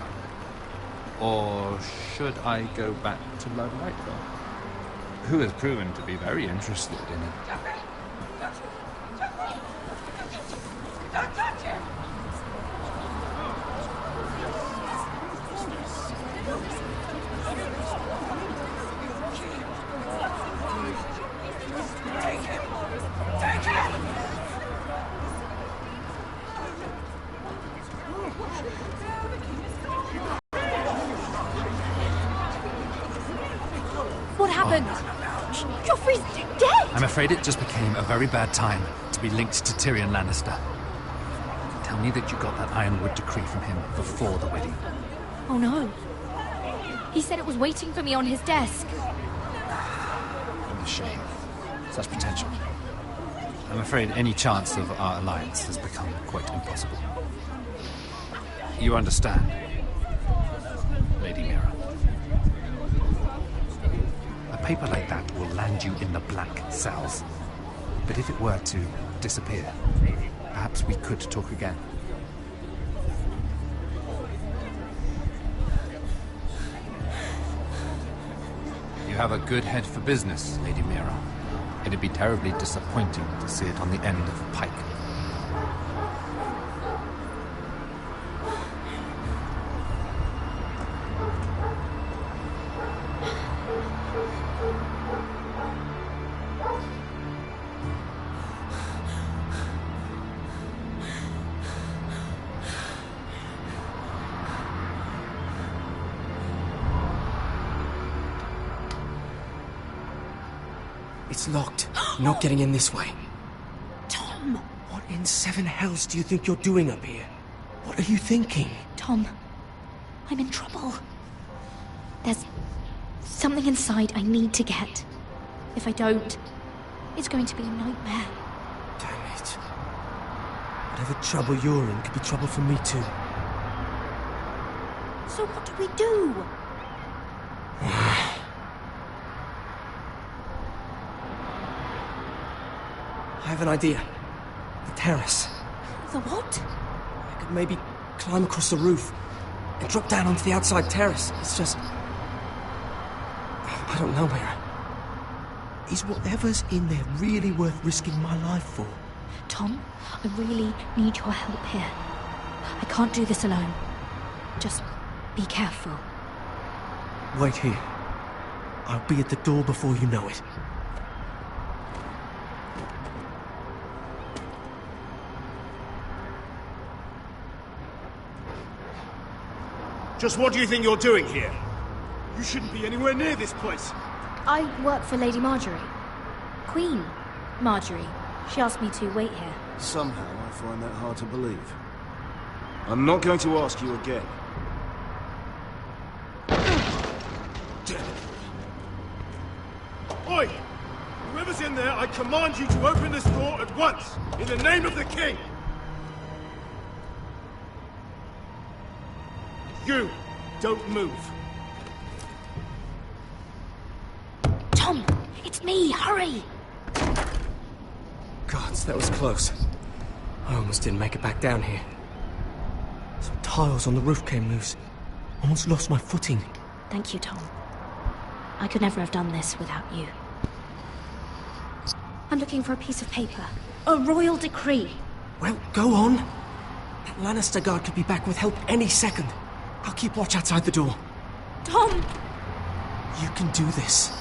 Or should I go back to Lord Whitehall? who has proven to be very interested in it. What happened? Joffrey's dead! I'm afraid it just became a very bad time to be linked to Tyrion Lannister. Tell me that you got that Ironwood decree from him before the wedding. Oh no. He said it was waiting for me on his desk. What a shame. Such potential. I'm afraid any chance of our alliance has become quite impossible. You understand, Lady Mira? A paper like that will land you in the black cells. But if it were to disappear, perhaps we could talk again. You have a good head for business, Lady Mira. It'd be terribly disappointing to see it on the end of a pike. It's locked. Not getting in this way. Tom! What in seven hells do you think you're doing up here? What are you thinking? Tom, I'm in trouble. There's something inside I need to get. If I don't, it's going to be a nightmare. Damn it. Whatever trouble you're in could be trouble for me too. So what do we do? I have an idea. The terrace. The what? I could maybe climb across the roof and drop down onto the outside terrace. It's just... I don't know, Mira. Is whatever's in there really worth risking my life for? Tom, I really need your help here. I can't do this alone. Just be careful. Wait here. I'll be at the door before you know it. Just what do you think you're doing here? You shouldn't be anywhere near this place. I work for Lady Marjorie. Queen Marjorie. She asked me to wait here. Somehow I find that hard to believe. I'm not going to ask you again. Oi! Whoever's in there, I command you to open this door at once, in the name of the king! You, don't move. Tom, it's me, hurry! Gods, that was close. I almost didn't make it back down here. Some tiles on the roof came loose. Almost lost my footing. Thank you, Tom. I could never have done this without you. I'm looking for a piece of paper. A royal decree. Well, go on. That Lannister guard could be back with help any second. I'll keep watch outside the door. Tom! You can do this.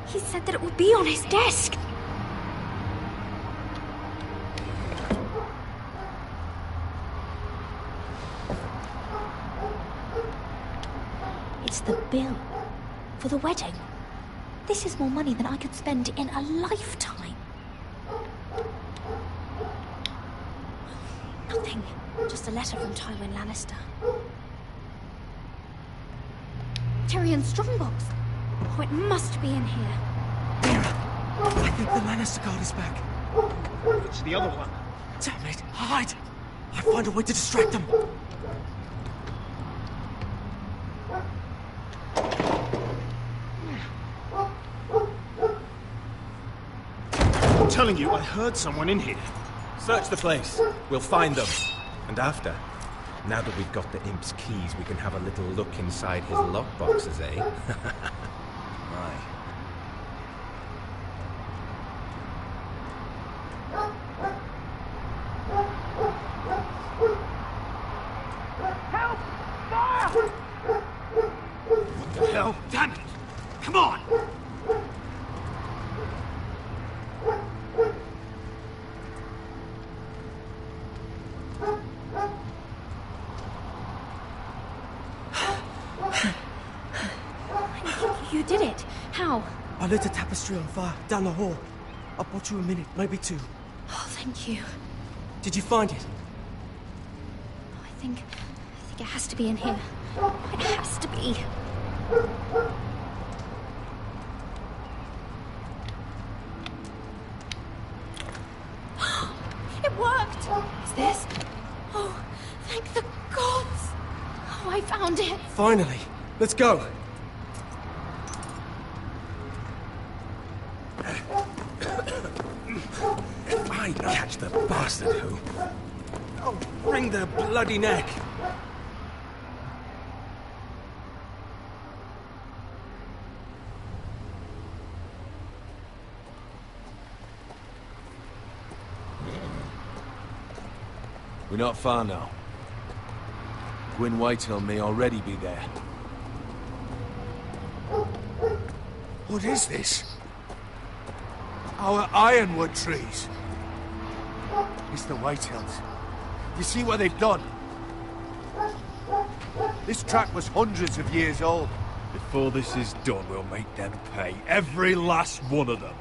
He said that it would be on his desk. It's the bill for the wedding. This is more money than I could spend in a lifetime. Nothing. Just a letter from Tywin Lannister. Tyrion Strongbox. Oh, it must be in here. I think the Lannister guard is back. It's the other one. Damn it, hide! I'll find a way to distract them. I'm telling you, I heard someone in here. Search the place. We'll find them. And after, now that we've got the imp's keys, we can have a little look inside his lockboxes, eh? Aye. Help! Fire! What the hell? Damn it! Come on! You did it. How? I lit a tapestry on fire down the hall. I bought you a minute, maybe two. Oh, thank you. Did you find it? I think it has to be in here. It has to be. It worked! Is this? Oh, thank the gods! Oh, I found it! Finally. Let's go. If I catch the bastard who... I'll wring their bloody neck. We're not far now. Gwyn Whitehill may already be there. What is this? Our ironwood trees. It's the Whitehills. You see what they've done? This track was hundreds of years old. Before this is done, we'll make them pay. Every last one of them.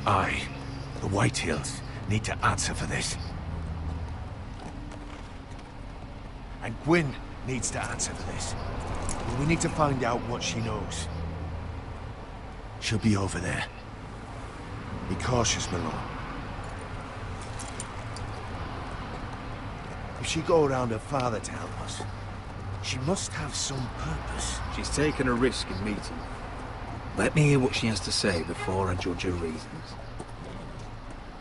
Aye. The Whitehills need to answer for this. And Gwyn needs to answer for this. But we need to find out what she knows. She'll be over there. Be cautious, Malone. If she go around her father to help us, she must have some purpose. She's taken a risk in meeting. Let me hear what she has to say before I judge her reasons.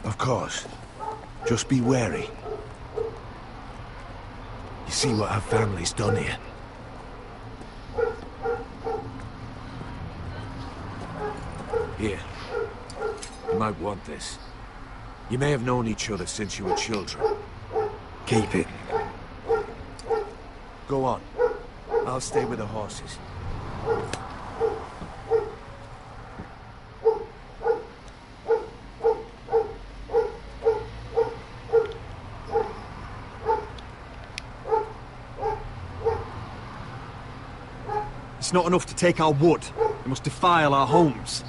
Of course. Just be wary. You see what our family's done here. Here. You might want this. You may have known each other since you were children. Keep it. Go on. I'll stay with the horses. It's not enough to take our wood. They must defile our homes.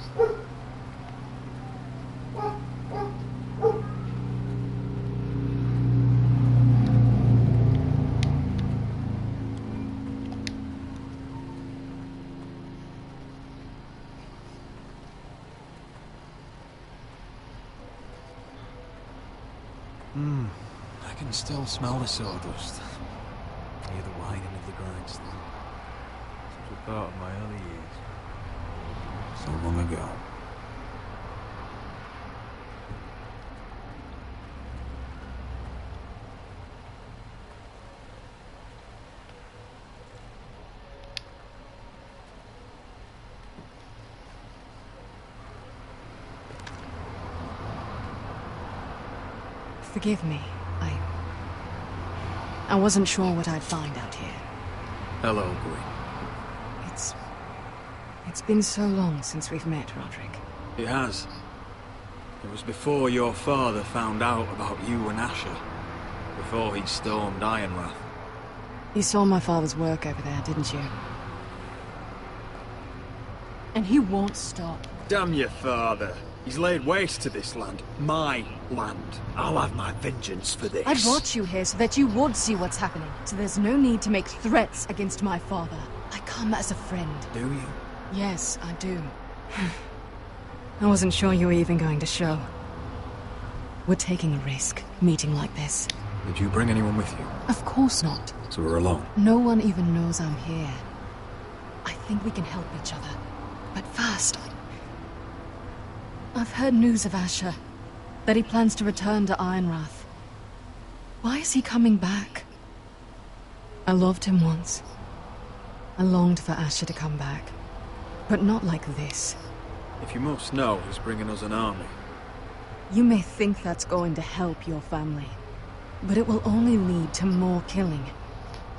I can still smell the sawdust. Hear the whining of the grindstone. Such a part of my early years. So long ago. Forgive me. I wasn't sure what I'd find out here. Hello, Gwyn. It's been so long since we've met, Roderick. It has. It was before your father found out about you and Asher. Before he stormed Ironrath. You saw my father's work over there, didn't you? And he won't stop. Damn your father. He's laid waste to this land. My land. I'll have my vengeance for this. I brought you here so that you would see what's happening. So there's no need to make threats against my father. I come as a friend. Do you? Yes, I do. I wasn't sure you were even going to show. We're taking a risk, meeting like this. Did you bring anyone with you? Of course not. So we're alone? No one even knows I'm here. I think we can help each other. But first, I've heard news of Asher. That he plans to return to Ironrath. Why is he coming back? I loved him once. I longed for Asher to come back. But not like this. If you must know, he's bringing us an army. You may think that's going to help your family. But it will only lead to more killing.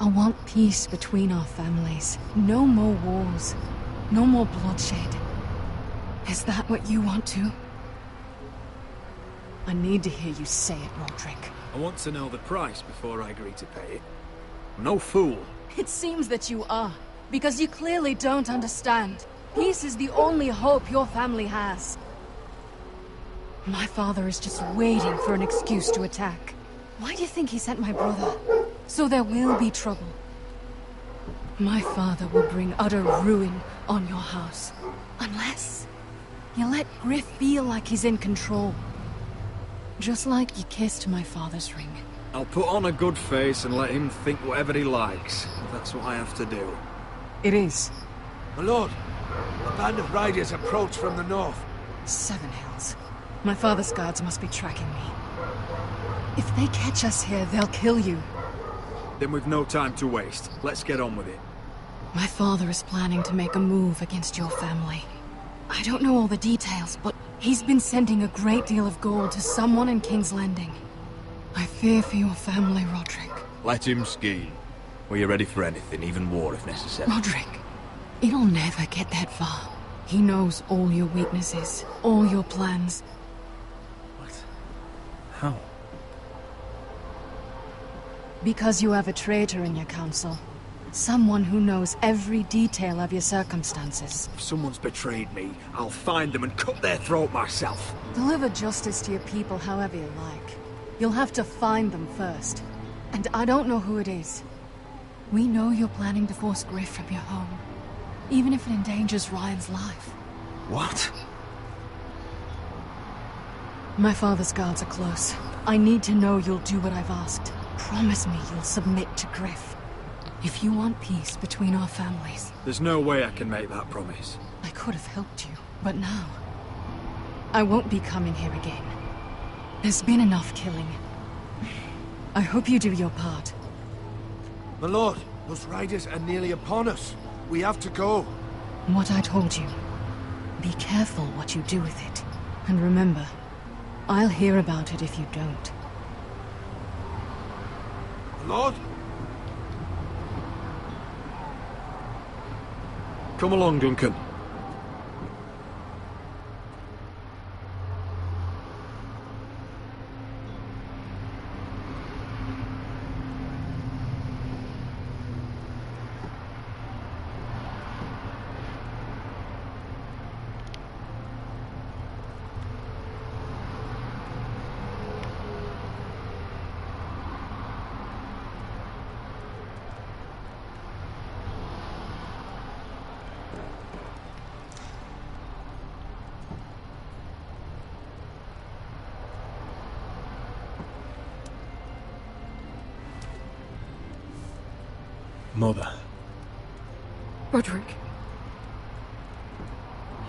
I want peace between our families. No more wars. No more bloodshed. Is that what you want too? I need to hear you say it, Roderick. I want to know the price before I agree to pay it. I'm no fool. It seems that you are, because you clearly don't understand. Peace is the only hope your family has. My father is just waiting for an excuse to attack. Why do you think he sent my brother? So there will be trouble. My father will bring utter ruin on your house. Unless you let Griff feel like he's in control. Just like you kissed my father's ring. I'll put on a good face and let him think whatever he likes. That's what I have to do. It is. My lord, a band of riders approach from the north. 7 Hills. My father's guards must be tracking me. If they catch us here, they'll kill you. Then we've no time to waste. Let's get on with it. My father is planning to make a move against your family. I don't know all the details, but he's been sending a great deal of gold to someone in King's Landing. I fear for your family, Roderick. Let him scheme. We're ready for anything, even war if necessary. Roderick, it'll never get that far. He knows all your weaknesses, all your plans. What? How? Because you have a traitor in your council. Someone who knows every detail of your circumstances. If someone's betrayed me, I'll find them and cut their throat myself. Deliver justice to your people however you like. You'll have to find them first. And I don't know who it is. We know you're planning to force Griff from your home. Even if it endangers Ryan's life. What? My father's guards are close. I need to know you'll do what I've asked. Promise me you'll submit to Griff. If you want peace between our families. There's no way I can make that promise. I could have helped you, but now... I won't be coming here again. There's been enough killing. I hope you do your part. My lord, those riders are nearly upon us. We have to go. What I told you. Be careful what you do with it. And remember, I'll hear about it if you don't. My lord? Come along, Duncan. Mother. Roderick.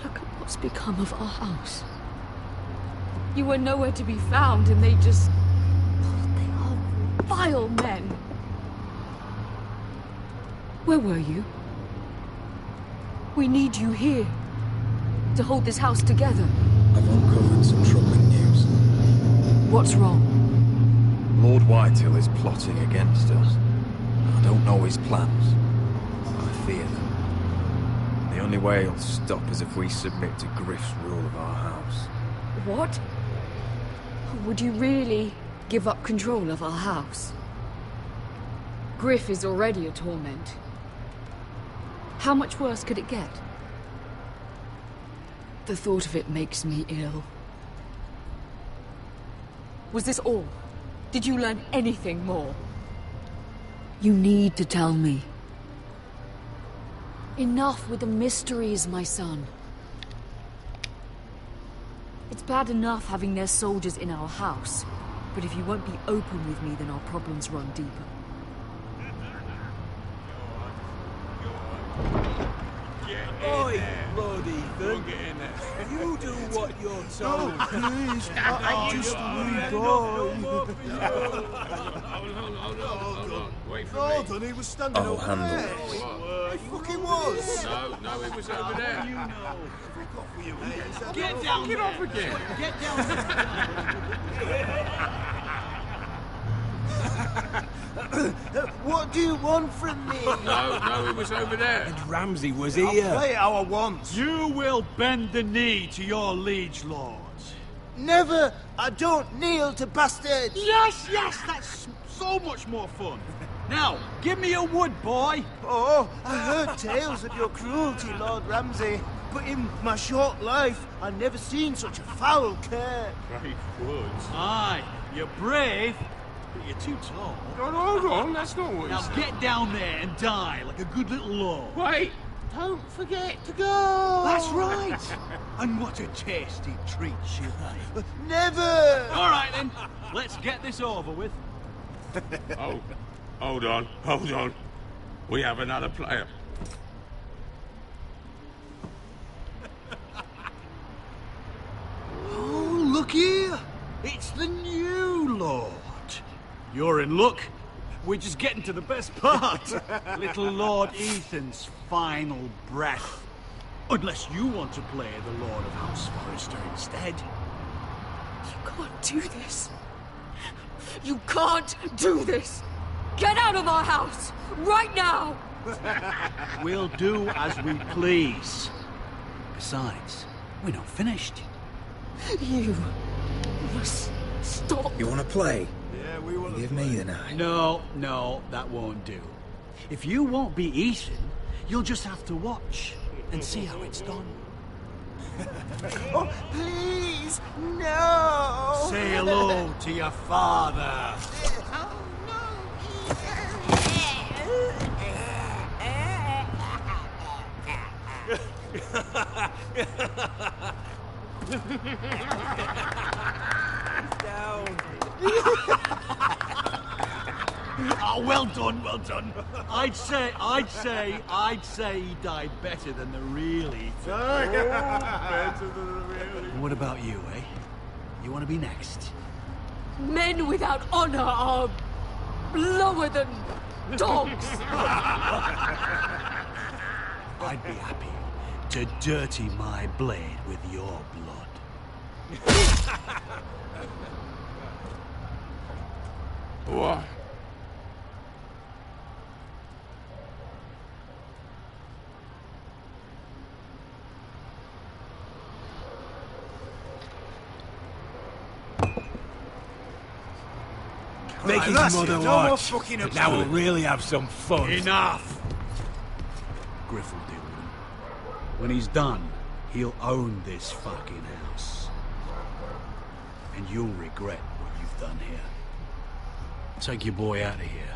Look at what's become of our house. You were nowhere to be found, and they just... They are vile men. Where were you? We need you here. To hold this house together. I've uncovered some troubling news. What's wrong? Lord Whitehill is plotting against us. I don't know his plans. I fear them. The only way he'll stop is if we submit to Griff's rule of our house. What? Would you really give up control of our house? Griff is already a torment. How much worse could it get? The thought of it makes me ill. Was this all? Did you learn anything more? You need to tell me. Enough with the mysteries, my son. It's bad enough having their soldiers in our house, but if you won't be open with me, then our problems run deeper. Oi! Oi, Lord Ethan. Get in there. You do what you're told. Please, I'm just a wee boy. Hold on. Wait for Hold me. on, he was standing over handle there. this. He fucking was. No, he was over there. You know. Fuck off with you, mate. Get down Get there. off again. Get down there. What do you want from me? No, he was over there. And Ramsay was I'll here. play how I want. You will bend the knee to your liege lords. Never. I don't kneel to bastards. Yes, that's so much more fun. Now, give me a wood, boy. Oh, I heard tales of your cruelty, Lord Ramsay. But in my short life, I've never seen such a foul care. Brave Woods. Aye, you're brave, but you're too tall. Hold on, that's not what he Now said. get down there and die like a good little lord. Wait, don't forget to go. That's right. And what a tasty treat she'll be. Never! All right, then. Let's get this over with. Oh, hold on. We have another player. Oh, look here. It's the new lord. You're in luck. We're just getting to the best part. Little Lord Ethan's final breath. Unless you want to play the Lord of House Forrester instead. You can't do this. You can't do this. Get out of our house, right now. We'll do as we please. Besides, we're not finished. You must stop. You want to play? Yeah, we want Give me the knife. No, that won't do. If you won't be Ethan, you'll just have to watch and see how it's done. Oh, please, no! Say hello to your father. Oh, well done. I'd say he died better than the real Ethan. Better than the real. What about you, eh? You want to be next? Men without honor are lower than dogs. I'd be happy to dirty my blade with your blood. What? Make his that's mother it. No more watch. fucking Now about we'll it. really have some fun. Enough! Griff will deal with him. When he's done, he'll own this fucking house. And you'll regret what you've done here. Take your boy out of here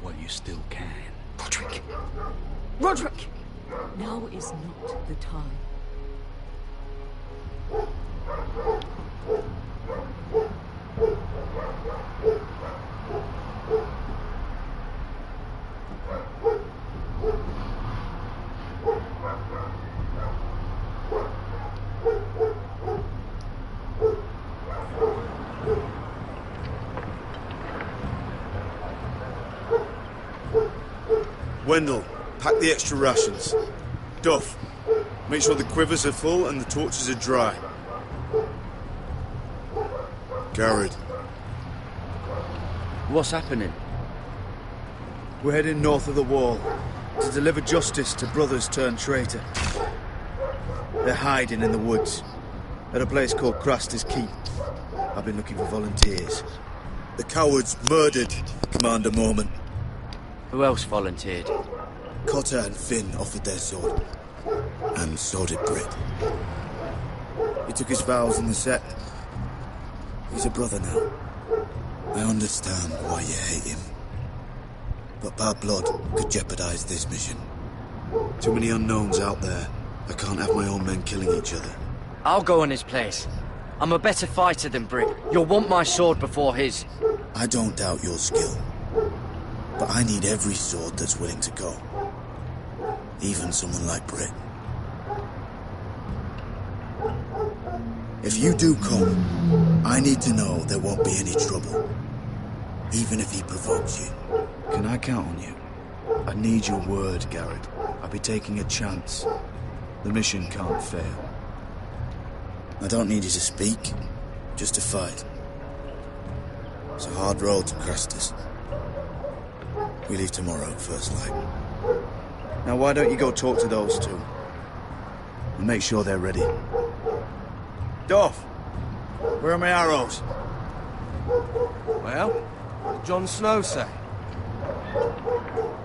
while you still can. Roderick! Roderick! Now is not the time. Wendell, pack the extra rations. Duff, make sure the quivers are full and the torches are dry. Garrett. What's happening? We're heading north of the wall to deliver justice to brothers turned traitor. They're hiding in the woods at a place called Craster's Keep. I've been looking for volunteers. The cowards murdered Commander Mormon. Who else volunteered? Cotter and Finn offered their sword. And so did Britt. He took his vows in the set. He's a brother now. I understand why you hate him. But bad blood could jeopardize this mission. Too many unknowns out there. I can't have my own men killing each other. I'll go in his place. I'm a better fighter than Britt. You'll want my sword before his. I don't doubt your skill. But I need every sword that's willing to go. Even someone like Britt. If you do come, I need to know there won't be any trouble. Even if he provokes you. Can I count on you? I need your word, Garrett. I'll be taking a chance. The mission can't fail. I don't need you to speak, just to fight. It's a hard road to Crastus. We leave tomorrow, first light. Now why don't you go talk to those two? And make sure they're ready. Duff! Where are my arrows? Well, what did Jon Snow say?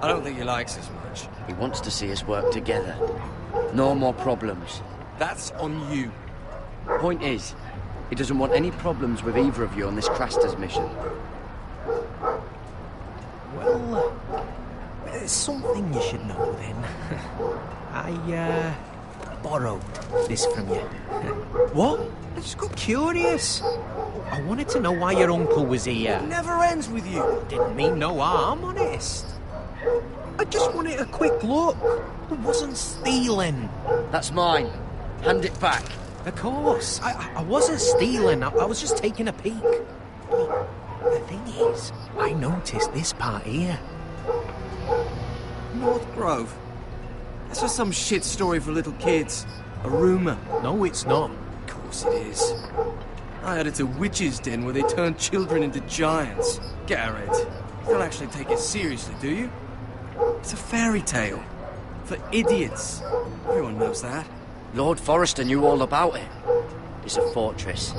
I don't think he likes us much. He wants to see us work together. No more problems. That's on you. Point is, he doesn't want any problems with either of you on this Crastus mission. Well, there's something you should know then. I borrowed this from you. What? I just got curious. I wanted to know why your uncle was here. It never ends with you. Didn't mean no harm, honest. I just wanted a quick look. I wasn't stealing. That's mine. Hand it back. Of course. I wasn't stealing. I was just taking a peek. But the thing is, I noticed this part here. North Grove. That's just some shit story for little kids. A rumour. No, it's not. Of course it is. I heard it's a witch's den where they turn children into giants. Garrett, you don't actually take it seriously, do you? It's a fairy tale. For idiots. Everyone knows that. Lord Forrester knew all about it. It's a fortress,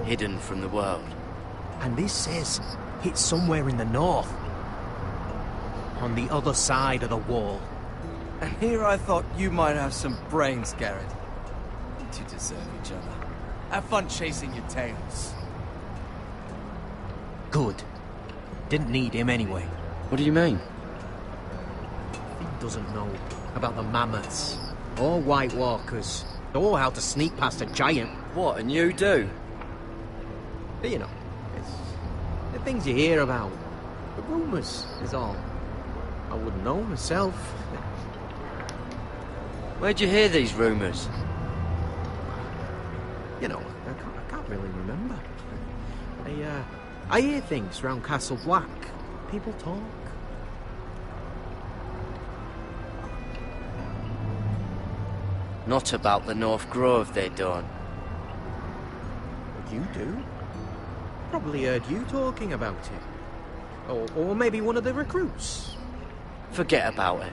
hidden from the world. And this says it's somewhere in the north. On the other side of the wall. And here I thought you might have some brains, Garrett. You two deserve each other. Have fun chasing your tails. Good. Didn't need him anyway. What do you mean? He doesn't know about the mammoths, or White Walkers, or how to sneak past a giant. What, and you do? You know, it's the things you hear about. The rumours is all. I wouldn't know myself. Where'd you hear these rumours? You know, I can't really remember. I hear things round Castle Black. People talk. Not about the North Grove, they don't. What you do? Probably heard you talking about it. Or maybe one of the recruits. Forget about it.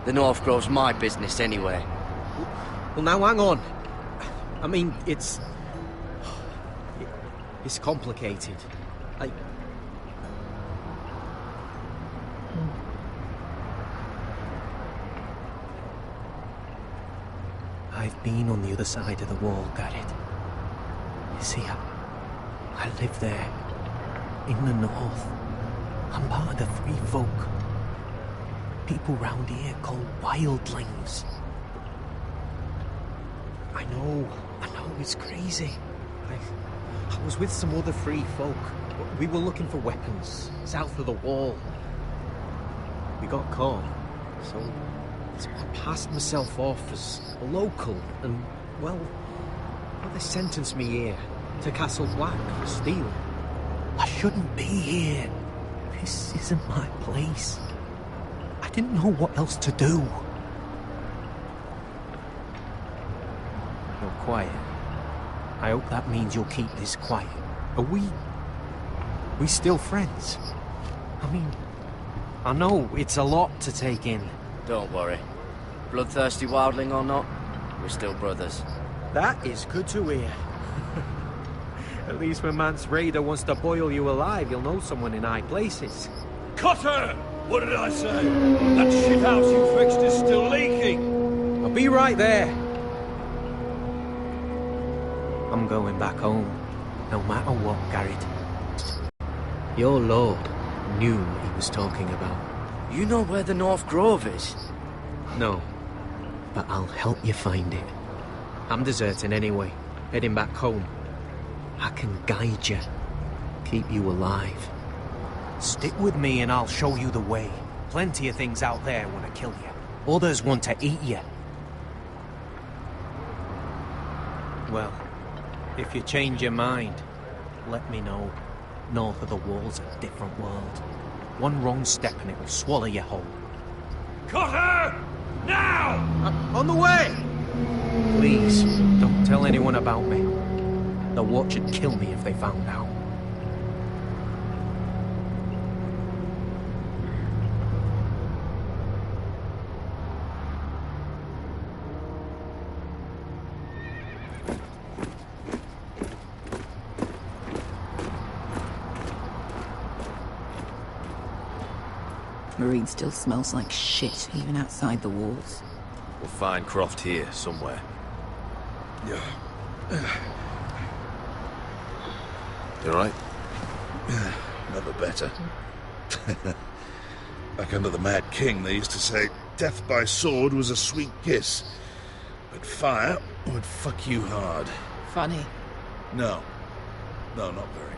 The North Grove's my business anyway. Well, now hang on. I mean, it's complicated. I've been on the other side of the wall, Garrett. You see, I live there, in the north. I'm part of the free folk. People round here call wildlings. I know, it's crazy. I was with some other free folk. We were looking for weapons, south of the wall. We got caught, so I passed myself off as a local, and, well, they sentenced me here, to Castle Black, for stealing. I shouldn't be here. This isn't my place. I didn't know what else to do. You're quiet. I hope that means you'll keep this quiet. Are we still friends? I mean, I know it's a lot to take in. Don't worry. Bloodthirsty wildling or not, we're still brothers. That is good to hear. At least when Mance Raider wants to boil you alive, you'll know someone in high places. Cutter! What did I say? That shithouse you fixed is still leaking! I'll be right there. I'm going back home, no matter what, Garrett. Your lord knew what he was talking about. You know where the North Grove is? No, but I'll help you find it. I'm deserting anyway, heading back home. I can guide you, keep you alive. Stick with me and I'll show you the way. Plenty of things out there want to kill you. Others want to eat you. Well, If you change your mind, let me know. North of the wall's a different world. One wrong step and it will swallow you whole. Cut her! Now! On the way! Please, don't tell anyone about me. The watch would kill me if they found out. Marine still smells like shit, even outside the walls. We'll find Croft here, somewhere. You alright? Never better. Back under the Mad King, they used to say death by sword was a sweet kiss, but fire would fuck you hard. Funny. No, not very.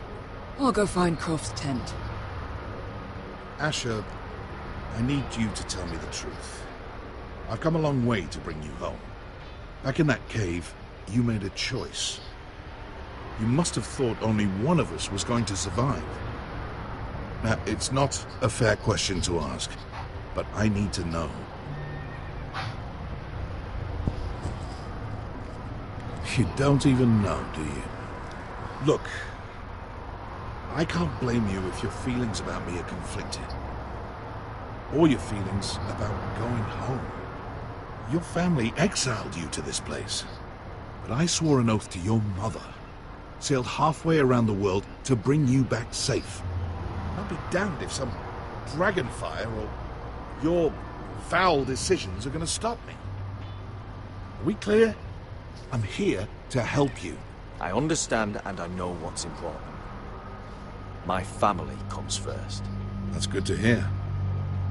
I'll go find Croft's tent. Asher, I need you to tell me the truth. I've come a long way to bring you home. Back in that cave, you made a choice. You must have thought only one of us was going to survive. Now, it's not a fair question to ask, but I need to know. You don't even know, do you? Look, I can't blame you if your feelings about me are conflicted. Or your feelings about going home. Your family exiled you to this place. But I swore an oath to your mother. Sailed halfway around the world to bring you back safe. I'll be damned if some dragonfire or your foul decisions are going to stop me. Are we clear? I'm here to help you. I understand and I know what's important. My family comes first. That's good to hear.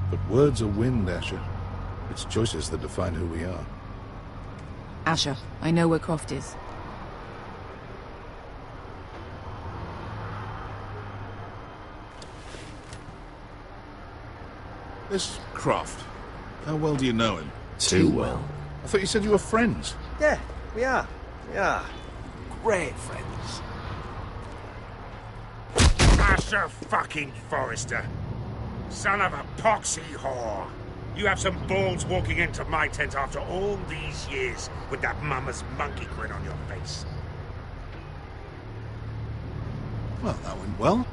But words are wind, Asher. It's choices that define who we are. Asher, I know where Croft is. This Croft, how well do you know him? Too well. I thought you said you were friends. Yeah, we are. We are. Great friends. Asher fucking Forrester. Son of a poxy whore. You have some balls walking into my tent after all these years with that mama's monkey grin on your face. Well, that went well.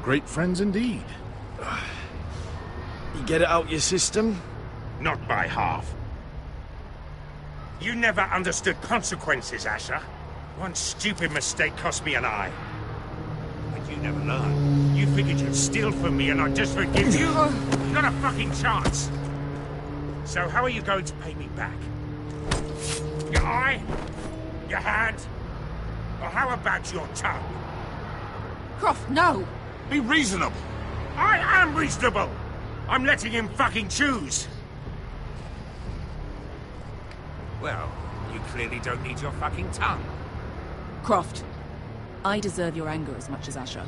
Great friends indeed. You get it out your system? Not by half. You never understood consequences, Asher. One stupid mistake cost me an eye. But you never learned. You figured you'd steal from me and I'd just forgive you? Not a fucking chance. So how are you going to pay me back? Your eye? Your hand? Or how about your tongue? Croft, no! Be reasonable. I am reasonable! I'm letting him fucking choose. Well, you clearly don't need your fucking tongue. Croft, I deserve your anger as much as Asher.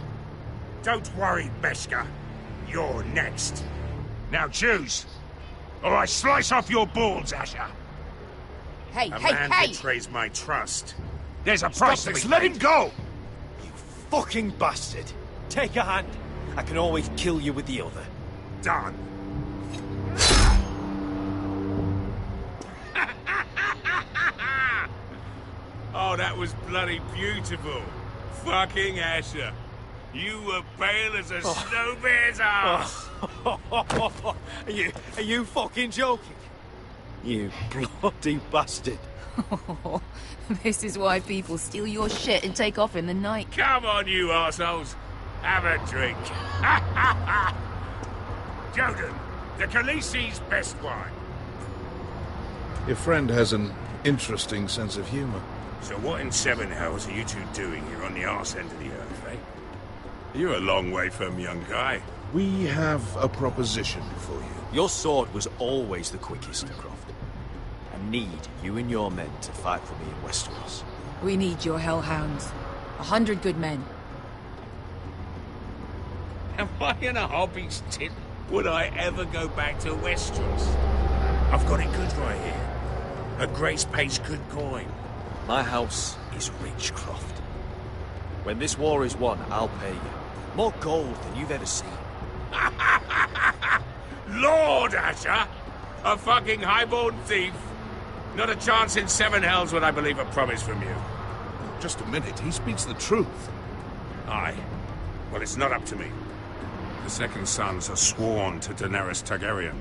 Don't worry, Beshka. You're next. Now choose, or I slice off your balls, Asher. Hey, A man betrays my trust. There's a price to be paid. Let him go! You fucking bastard! Take a hand. I can always kill you with the other. Done. Oh, that was bloody beautiful. Fucking Asher. You were pale as a snow bear's ass. Are you fucking joking? You bloody bastard. This is why people steal your shit and take off in the night. Come on, you arseholes. Have a drink. Joden, the Khaleesi's best wine. Your friend has an interesting sense of humor. So what in seven hells are you two doing here on the arse end of the earth, eh? You're a long way from, young guy. We have a proposition for you. Your sword was always the quickest, Croft. I need you and your men to fight for me in Westeros. We need your hellhounds. 100 good men. Am I in a hobby's tit? Would I ever go back to Westeros? I've got it good right here. A grace pays good coin. My house is rich, Croft. When this war is won, I'll pay you. More gold than you've ever seen. Lord, Asher! A fucking highborn thief! Not a chance in seven hells would I believe a promise from you. Just a minute, he speaks the truth. Aye. Well, it's not up to me. The second sons are sworn to Daenerys Targaryen.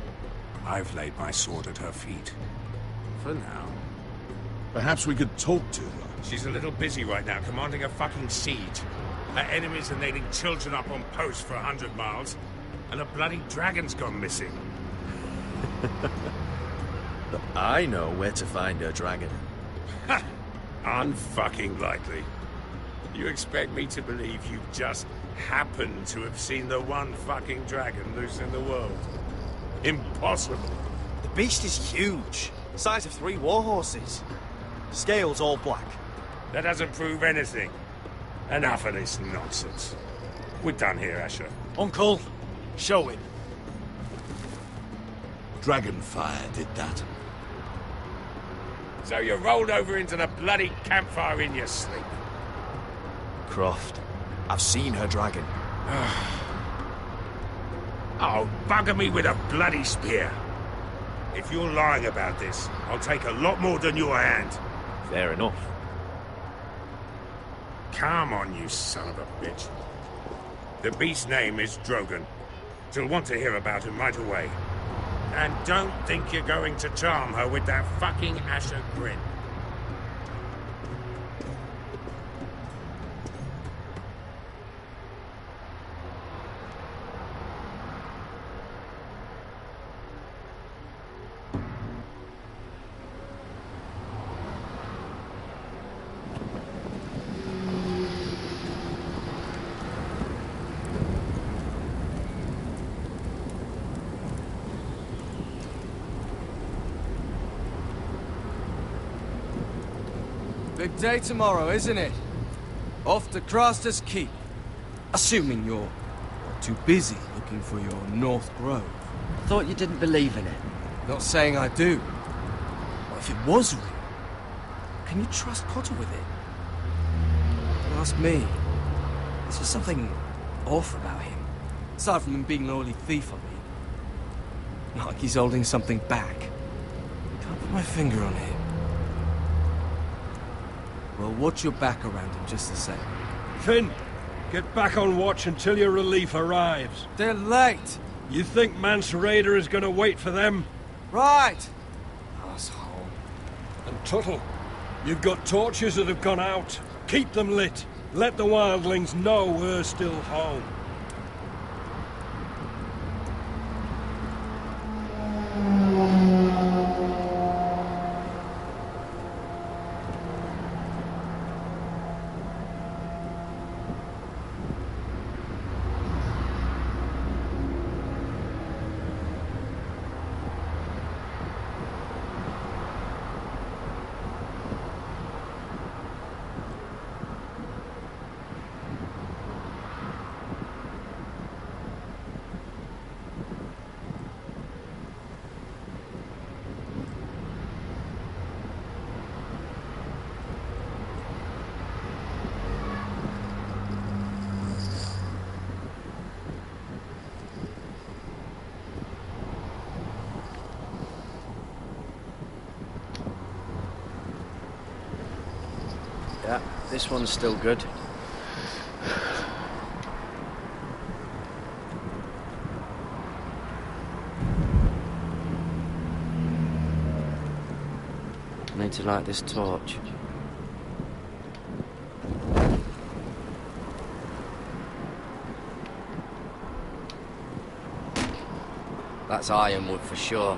I've laid my sword at her feet. For now. Perhaps we could talk to her. She's a little busy right now, commanding a fucking siege. Her enemies are nailing children up on posts for 100 miles, and a bloody dragon's gone missing. But I know where to find her dragon. Ha! Unfucking likely. You expect me to believe you just happen to have seen the one fucking dragon loose in the world? Impossible. The beast is huge. The size of 3 warhorses. Scales all black. That doesn't prove anything. Enough of this nonsense. We're done here, Asher. Uncle, show him. Dragonfire did that. So you rolled over into the bloody campfire in your sleep. Croft, I've seen her dragon. Oh, bugger me with a bloody spear. If you're lying about this, I'll take a lot more than your hand. Fair enough. Come on, you son of a bitch. The beast's name is Drogon. She'll want to hear about him right away. And don't think you're going to charm her with that fucking Asher grin. Big day tomorrow, isn't it? Off to Craster's Keep. Assuming you're too busy looking for your North Grove. Thought you didn't believe in it. Not saying I do. But if it was real, can you trust Potter with it? Don't ask me. There's just something off about him. Aside from him being an oily thief, I mean. Not like he's holding something back. Can't put my finger on him. Well, watch your back around him just the same. Finn, get back on watch until your relief arrives. They're late. You think Mance Rayder is going to wait for them? Right. Asshole. And Tuttle, you've got torches that have gone out. Keep them lit. Let the wildlings know we're still home. Yeah, this one's still good. I need to light this torch. That's ironwood for sure.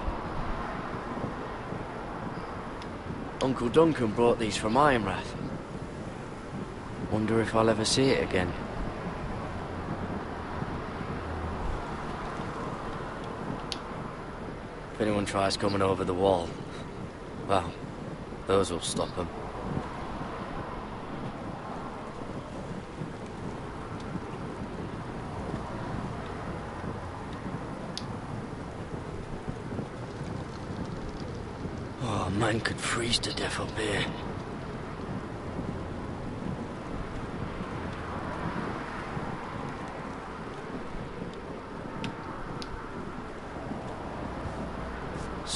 Uncle Duncan brought these from Ironrath. Wonder if I'll ever see it again. If anyone tries coming over the wall, well, those will stop them. Oh, man could freeze to death up here.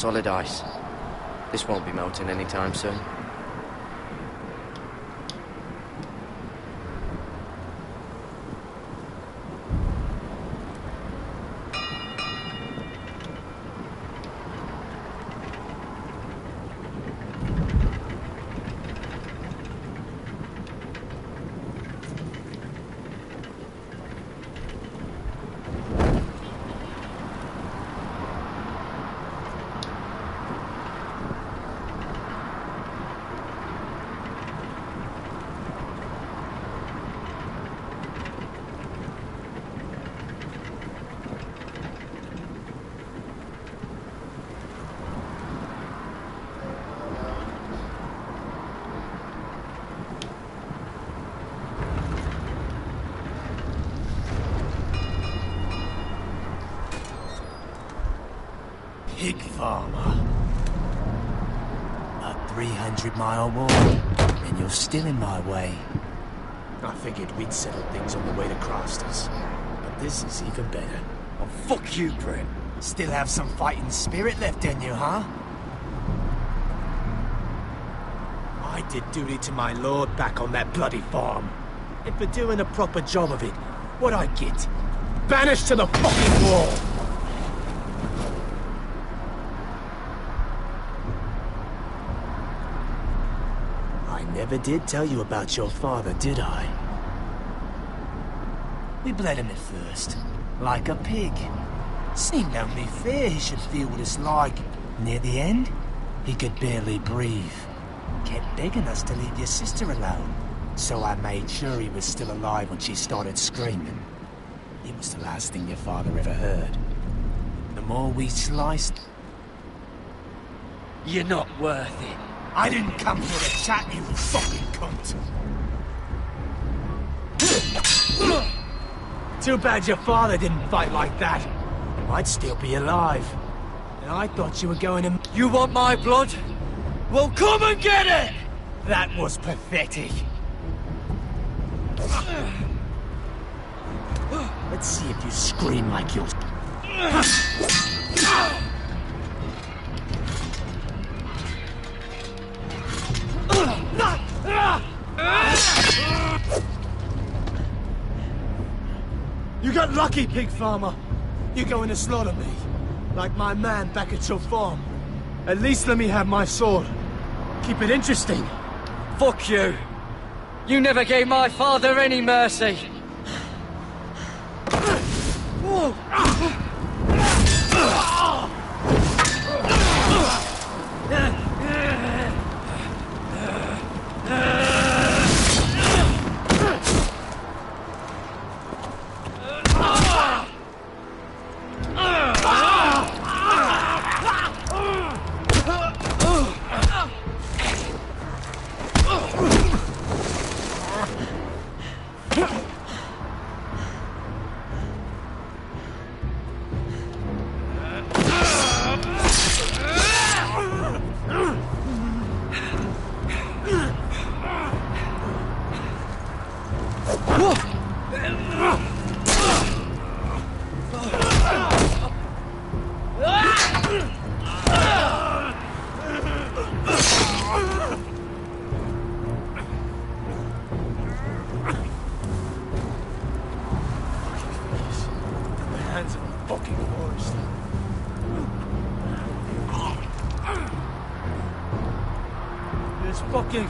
solid ice. This won't be melting anytime soon. Pig farmer. A 300-mile walk, and you're still in my way. I figured we'd settle things on the way to Craster's, but this is even better. Oh, fuck you, Brent. Still have some fighting spirit left in you, huh? I did duty to my lord back on that bloody farm. And for doing a proper job of it, what'd I get? Banished to the fucking wall! I never did tell you about your father, did I? We bled him at first, like a pig. Seemed only fair he should feel what it's like. Near the end, he could barely breathe. Kept begging us to leave your sister alone, so I made sure he was still alive when she started screaming. It was the last thing your father ever heard. The more we sliced... You're not worth it. I didn't come here to chat, you fucking cunt. Too bad your father didn't fight like that. I'd still be alive. And I thought you were going to... You want my blood? Well, come and get it! That was pathetic. Let's see if you scream like yours. You got lucky, pig farmer. You're going to slaughter me, like my man back at your farm. At least let me have my sword. Keep it interesting. Fuck you. You never gave my father any mercy.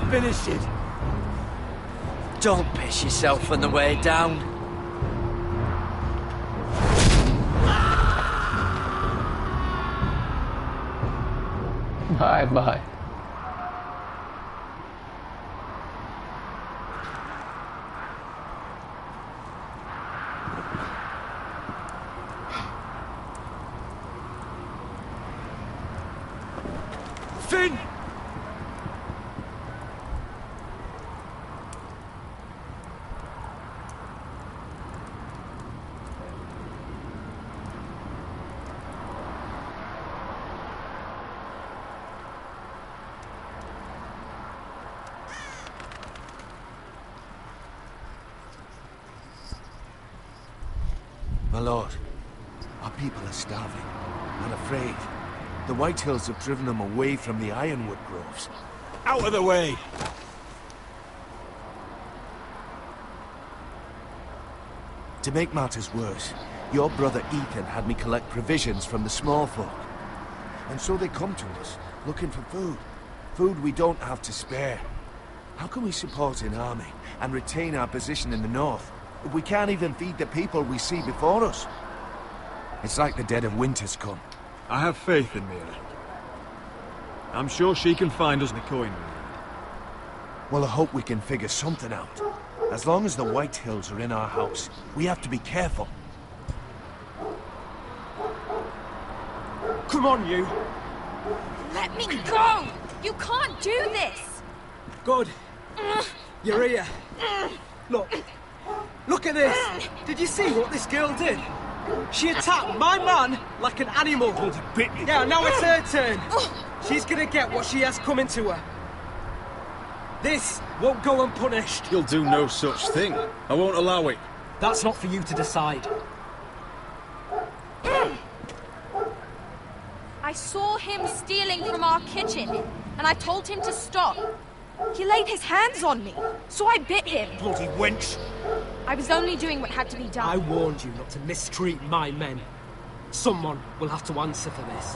Finish it. Don't piss yourself on the way down. Bye-bye. Finn! My lord, our people are starving, not afraid. The Whitehills have driven them away from the ironwood groves. Out of the way! To make matters worse, your brother Ethan had me collect provisions from the small folk. And so they come to us, looking for food. Food we don't have to spare. How can we support an army and retain our position in the north if we can't even feed the people we see before us? It's like the dead of winter's come. I have faith in Mira. I'm sure she can find us the coin. Well, I hope we can figure something out. As long as the Whitehills are in our house, we have to be careful. Come on, you! Let me go! You can't do this! Good. You're here. Look. Look at this! Did you see what this girl did? She attacked my man like an animal. Yeah, now it's her turn. She's gonna get what she has coming to her. This won't go unpunished. You'll do no such thing. I won't allow it. That's not for you to decide. I saw him stealing from our kitchen, and I told him to stop. He laid his hands on me, so I bit him. Bloody wench! I was only doing what had to be done. I warned you not to mistreat my men. Someone will have to answer for this.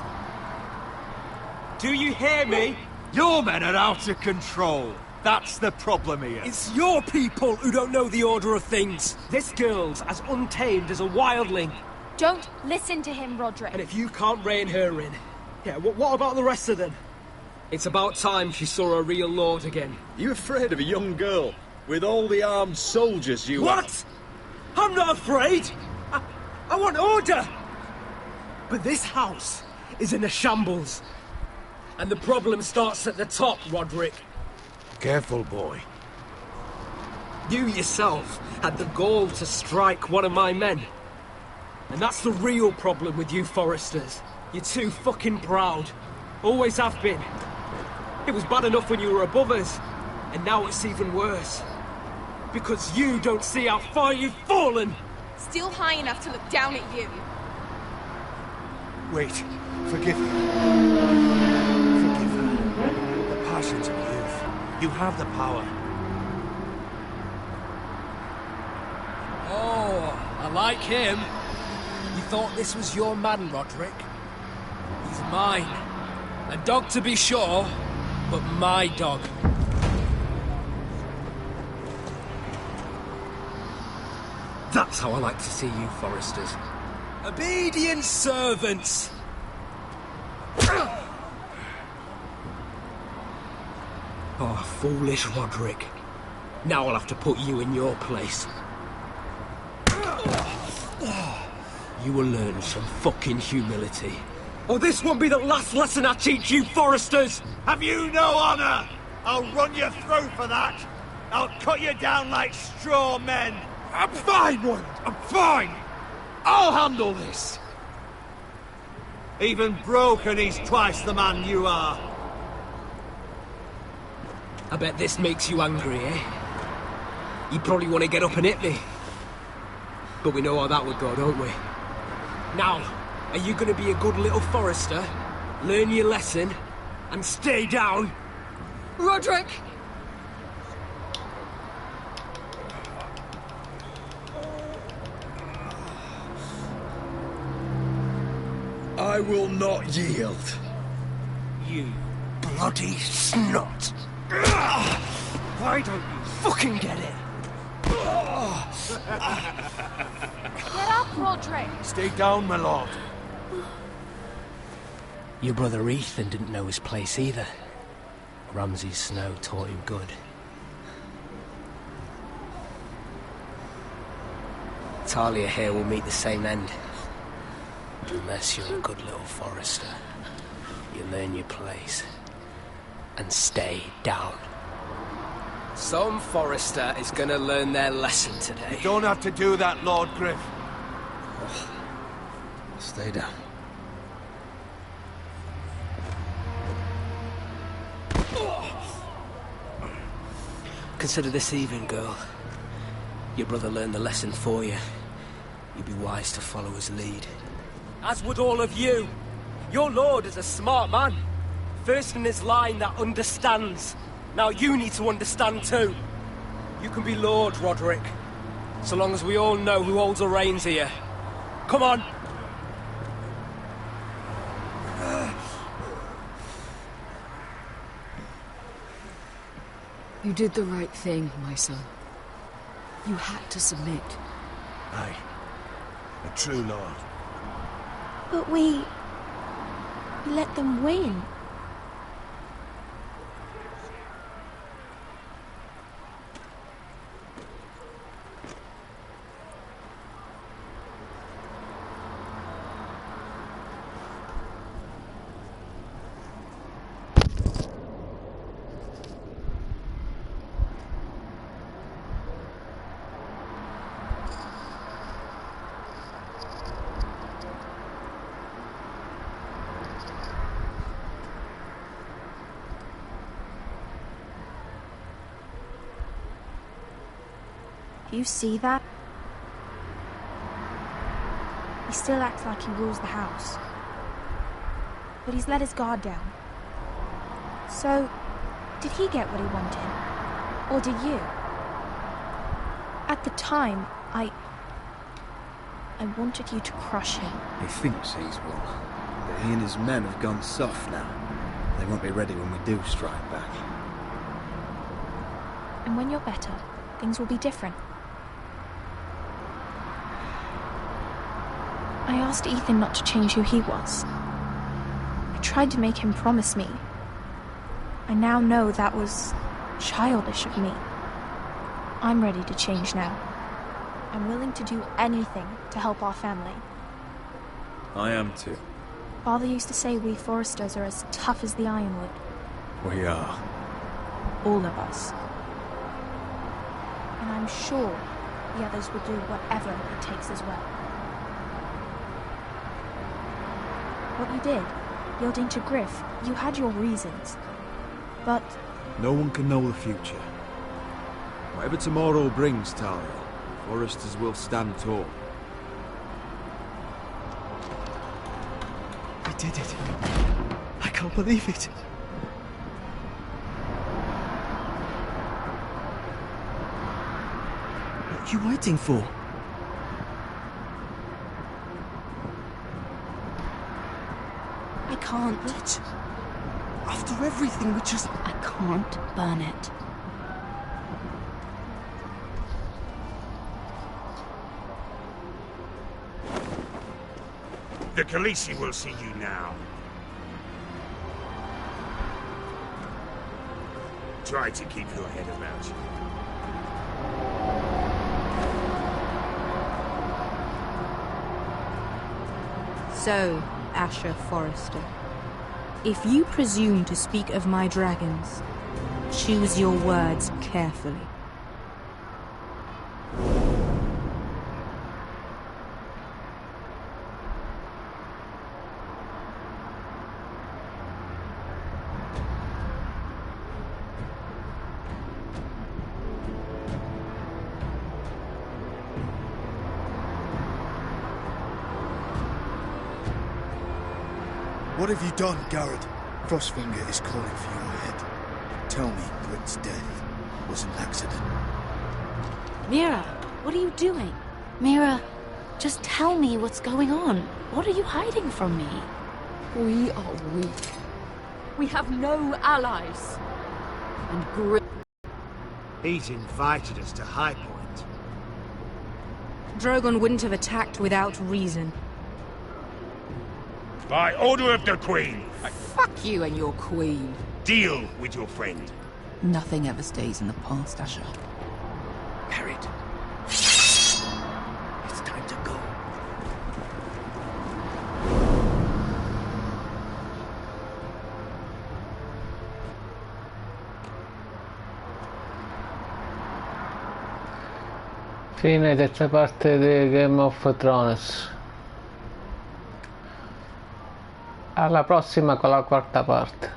Do you hear me? Your men are out of control. That's the problem here. It's your people who don't know the order of things. This girl's as untamed as a wildling. Don't listen to him, Roderick. And if you can't rein her in, yeah, what about the rest of them? It's about time she saw a real lord again. You afraid of a young girl with all the armed soldiers you What? I'm not afraid. I want order. But this house is in a shambles. And the problem starts at the top, Roderick. Careful, boy. You yourself had the gall to strike one of my men. And that's the real problem with you Foresters. You're too fucking proud. Always have been. It was bad enough when you were above us. And now it's even worse. Because you don't see how far you've fallen. Still high enough to look down at you. Wait. Forgive me. Forgive her. The passions of youth. You have the power. Oh, I like him. You thought this was your man, Roderick? He's mine. A dog to be sure, but my dog. That's how I like to see you, Foresters. Obedient servants! Oh, foolish Roderick. Now I'll have to put you in your place. You will learn some fucking humility. Or this won't be the last lesson I teach you, Foresters! Have you no honor? I'll run your throat for that! I'll cut you down like straw men! I'm fine, Ward. I'm fine! I'll handle this! Even broken, he's twice the man you are. I bet this makes you angry, eh? You probably want to get up and hit me. But we know how that would go, don't we? Now, are you going to be a good little Forester, learn your lesson, and stay down? Roderick! I will not yield. You bloody snot! Why don't you fucking get it? Get up, Roderick! Stay down, my lord. Your brother Ethan didn't know his place either. Ramsay's snow taught him good. Talia here will meet the same end. Unless you're a good little Forester. You learn your place. And stay down. Some Forester is gonna learn their lesson today. You don't have to do that, Lord Griff. Stay down. Consider this even, girl. Your brother learned the lesson for you. You'd be wise to follow his lead. As would all of you. Your lord is a smart man. First in his line that understands. Now you need to understand too. You can be Lord, Roderick. So long as we all know who holds the reins here. Come on! You did the right thing, my son. You had to submit. Aye. A true lord. But we let them win. You see that? He still acts like he rules the house. But he's let his guard down. So, did he get what he wanted? Or did you? At the time, I wanted you to crush him. He thinks he's won, but he and his men have gone soft now. They won't be ready when we do strike back. And when you're better, things will be different. I asked Ethan not to change who he was. I tried to make him promise me. I now know that was childish of me. I'm ready to change now. I'm willing to do anything to help our family. I am too. Father used to say we foresters are as tough as the ironwood. We are. All of us. And I'm sure the others will do whatever it takes as well. What you did, yielding to Griff, you had your reasons. But no one can know the future. Whatever tomorrow brings, Talia, foresters will stand tall. I did it. I can't believe it. What are you waiting for? I can't. What? After everything we just... I can't burn it. The Khaleesi will see you now. Try to keep your head about you. So, Asher Forrester, if you presume to speak of my dragons, choose your words carefully. What have you done, Garrett? Crossfinger is calling for your head. Tell me Britt's death was an accident. Mira, what are you doing? Mira, just tell me what's going on. What are you hiding from me? We are weak. We have no allies. And Griff... He's invited us to High Point. Drogon wouldn't have attacked without reason. By order of the Queen. Fuck you and your queen. Deal with your friend. Nothing ever stays in the past, Asher. Carried. It's time to go. Fine, terza parte di Game of Thrones. Alla prossima con la quarta parte.